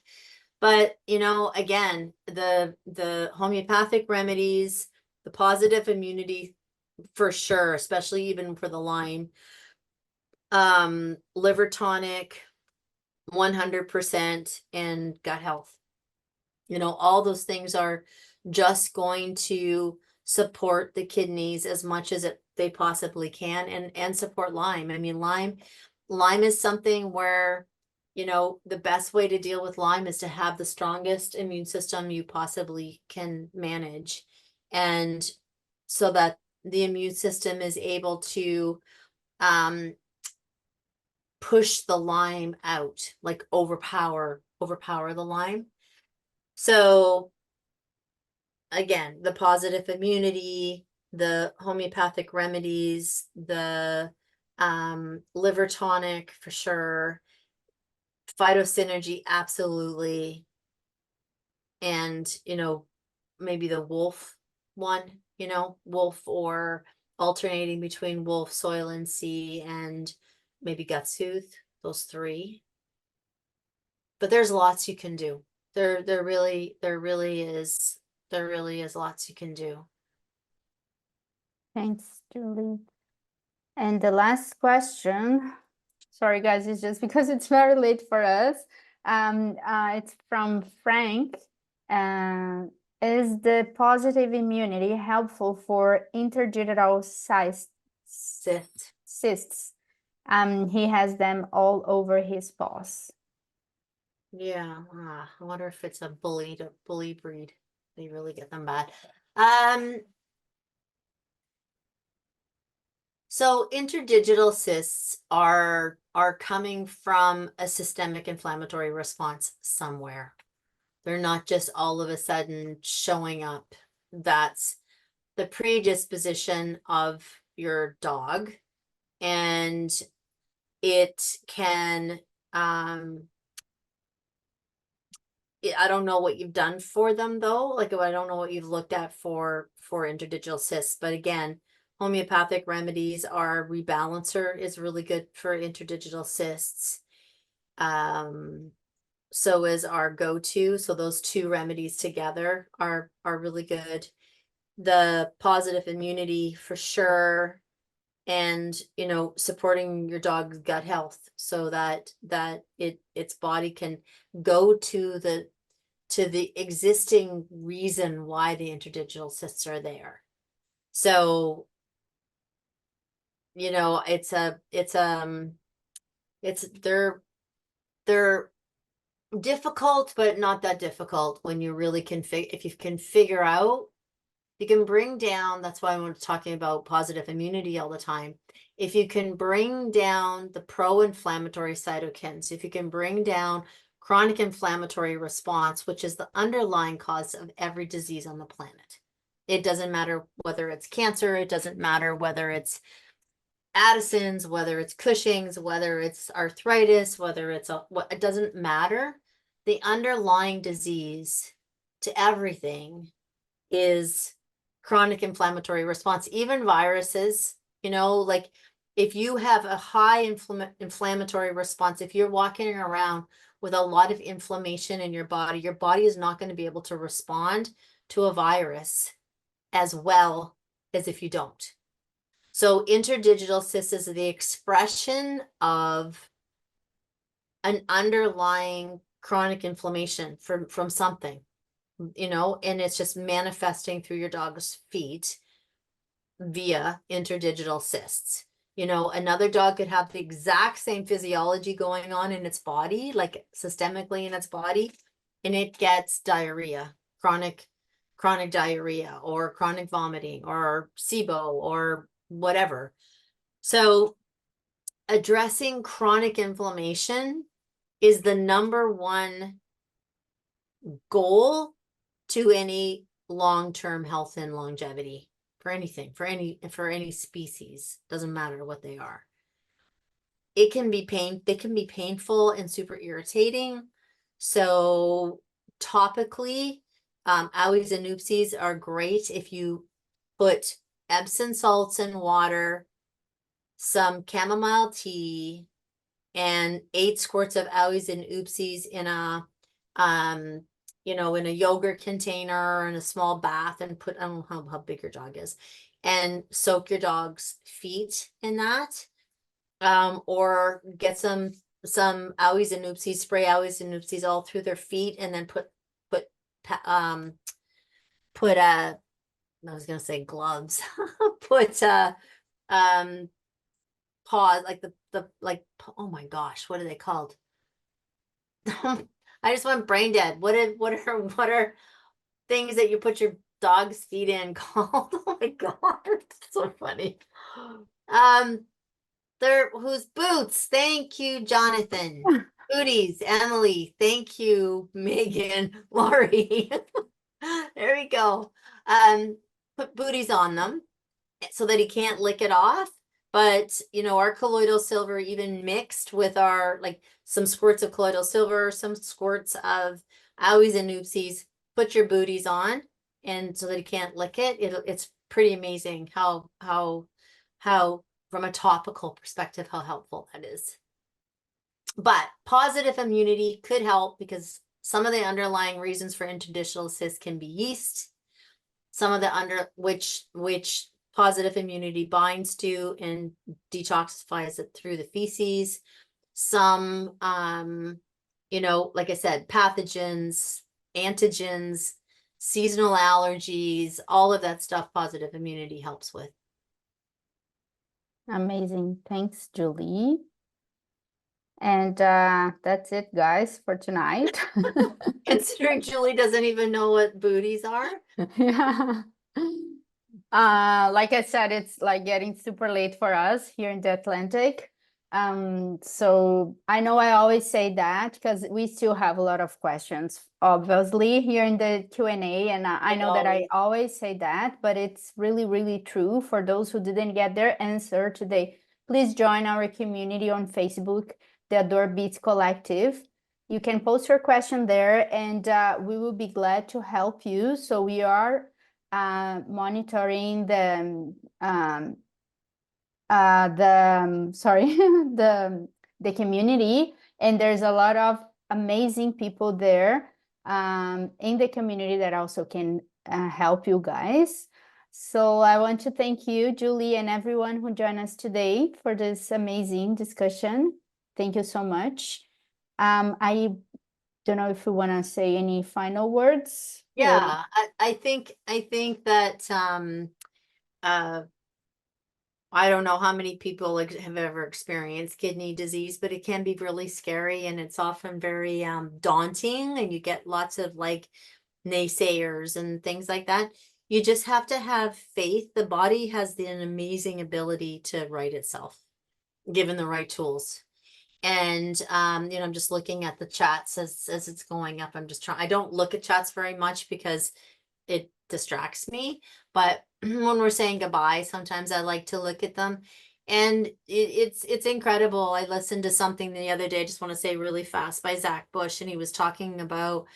But again, the homeopathic remedies, the positive immunity for sure, especially even for the Lyme, liver tonic 100%, and gut health. All those things are just going to support the kidneys as much as they possibly can, and support Lyme. I mean, Lyme is something where, the best way to deal with Lyme is to have the strongest immune system you possibly can manage. And so that the immune system is able to push the Lyme out, like overpower the Lyme. So again, the positive immunity, the homeopathic remedies, the liver tonic for sure, phytosynergy absolutely, and maybe the wolf one, wolf, or alternating between wolf, soil and sea, and maybe gut soothe, those 3. But there's lots you can do. There really is lots you can do. Thanks, Julie. And the last question, sorry guys, it's just because it's very late for us. It's from Frank. Is the positive immunity helpful for interdigital cysts? He has them all over his paws. Yeah, I wonder if it's a bully breed. They really get them bad. So interdigital cysts are coming from a systemic inflammatory response somewhere. They're not just all of a sudden showing up. That's the predisposition of your dog, and it can I don't know what you've done for them though. Like, I don't know what you've looked at for interdigital cysts, but again, homeopathic remedies, our rebalancer is really good for interdigital cysts. So is our go-to. So those 2 remedies together are really good. The positive immunity for sure, and supporting your dog's gut health so that its body can go to the existing reason why the interdigital cysts are there. So they're difficult, but not that difficult when you really if you can figure out, you can bring down. That's why I'm talking about positive immunity all the time. If you can bring down the pro-inflammatory cytokines, if you can bring down chronic inflammatory response, which is the underlying cause of every disease on the planet. It doesn't matter whether it's cancer, it doesn't matter whether it's Addison's, whether it's Cushing's, whether it's arthritis, whether it's it doesn't matter. The underlying disease to everything is chronic inflammatory response. Even viruses, like if you have a high inflammatory response, if you're walking around with a lot of inflammation in your body is not going to be able to respond to a virus as well as if you don't. So interdigital cysts is the expression of an underlying chronic inflammation from something, you know, and it's just manifesting through your dog's feet via interdigital cysts. You know, another dog could have the exact same physiology going on in its body, like systemically in its body, and it gets diarrhea, chronic diarrhea, or chronic vomiting, or SIBO, or whatever. So addressing chronic inflammation is the #1 goal to any long-term health and longevity for anything, for any species, doesn't matter what they are. They can be painful and super irritating. So topically, owies and oopsies are great if you put Epsom salts in water, some chamomile tea, and 8 squirts of owies and oopsies in a you know, in a yogurt container, in a small bath, and put, I don't know how big your dog is, and soak your dog's feet in that. Or get some owies and oopsies, spray owies and oopsies all through their feet, and then put I was gonna say gloves, put paws, like like, oh my gosh, what are they called? I just went brain dead. What are things that you put your dog's feet in called? Oh my god, it's so funny. Who's boots? Thank you, Jonathan. Booties, Emily. Thank you, Megan, Lori. There we go. Put booties on them so that he can't lick it off. But, you know, our colloidal silver, even mixed with our, like, some squirts of colloidal silver, some squirts of owies and oopsies, put your booties on, and so that he can't lick it. It's pretty amazing how from a topical perspective, how helpful that is. But positive immunity could help, because some of the underlying reasons for interdigital cysts can be yeast. Some of the which positive immunity binds to and detoxifies it through the feces. Some, you know, like I said, pathogens, antigens, seasonal allergies, all of that stuff positive immunity helps with. Amazing. Thanks, Julie. And that's it, guys, for tonight. Considering Julie doesn't even know what booties are. Yeah. Like I said, it's like getting super late for us here in the Atlantic. So I know I always say that because we still have a lot of questions, obviously, here in the Q&A, and I know that I always say that, but it's really, really true for those who didn't get their answer today. Please join our community on Facebook, the Adore Beats Collective. You can post your question there, and we will be glad to help you. So we are monitoring the sorry, the community, and there's a lot of amazing people there in the community that also can help you guys. So I want to thank you, Julie, and everyone who joined us today for this amazing discussion. Thank you so much. I don't know if you want to say any final words. Yeah, I think that I don't know how many people have ever experienced kidney disease, but it can be really scary, and it's often very daunting, and you get lots of like naysayers and things like that. You just have to have faith. The body has an amazing ability to right itself, given the right tools. And you know, I'm just looking at the chats as it's going up. I don't look at chats very much because it distracts me, but when we're saying goodbye, sometimes I like to look at them, and it's incredible. I listened to something the other day, I just want to say really fast, by Zach Bush, and he was talking about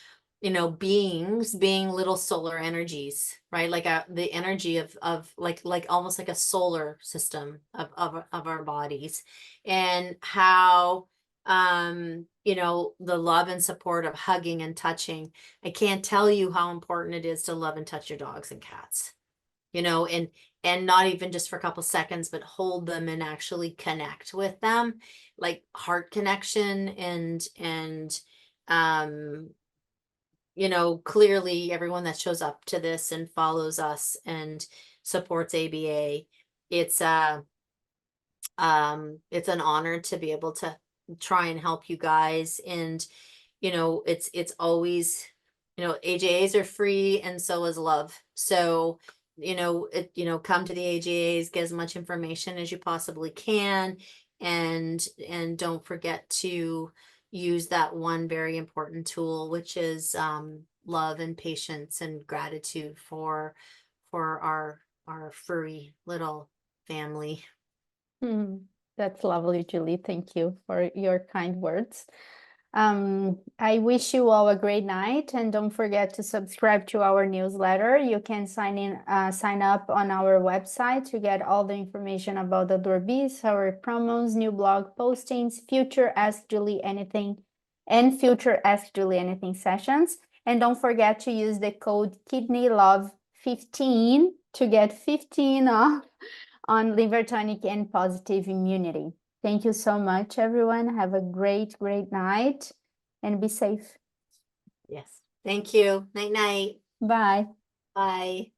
you know, beings being little solar energies, right? Like the energy of like almost like a solar system of our bodies, and how you know, the love and support of hugging and touching. I can't tell you how important it is to love and touch your dogs and cats, you know, and not even just for a couple seconds, but hold them and actually connect with them, like heart connection. And you know, clearly everyone that shows up to this and follows us and supports ABA, it's it's an honor to be able to try and help you guys. And you know, it's always, you know, AJAs are free and so is love. So you know, you know, come to the AJAs, get as much information as you possibly can, and don't forget to use that one very important tool, which is love and patience and gratitude for our furry little family. That's lovely, Julie. Thank you for your kind words. I wish you all a great night, and don't forget to subscribe to our newsletter. You can sign up on our website to get all the information about the Doorbis, our promos, new blog postings, future Ask Julie Anything, and future Ask Julie Anything sessions. And don't forget to use the code KidneyLove15 to get 15 off on liver tonic and positive immunity. Thank you so much, everyone. Have a great, great night and be safe. Yes. Thank you. Night night. Bye. Bye.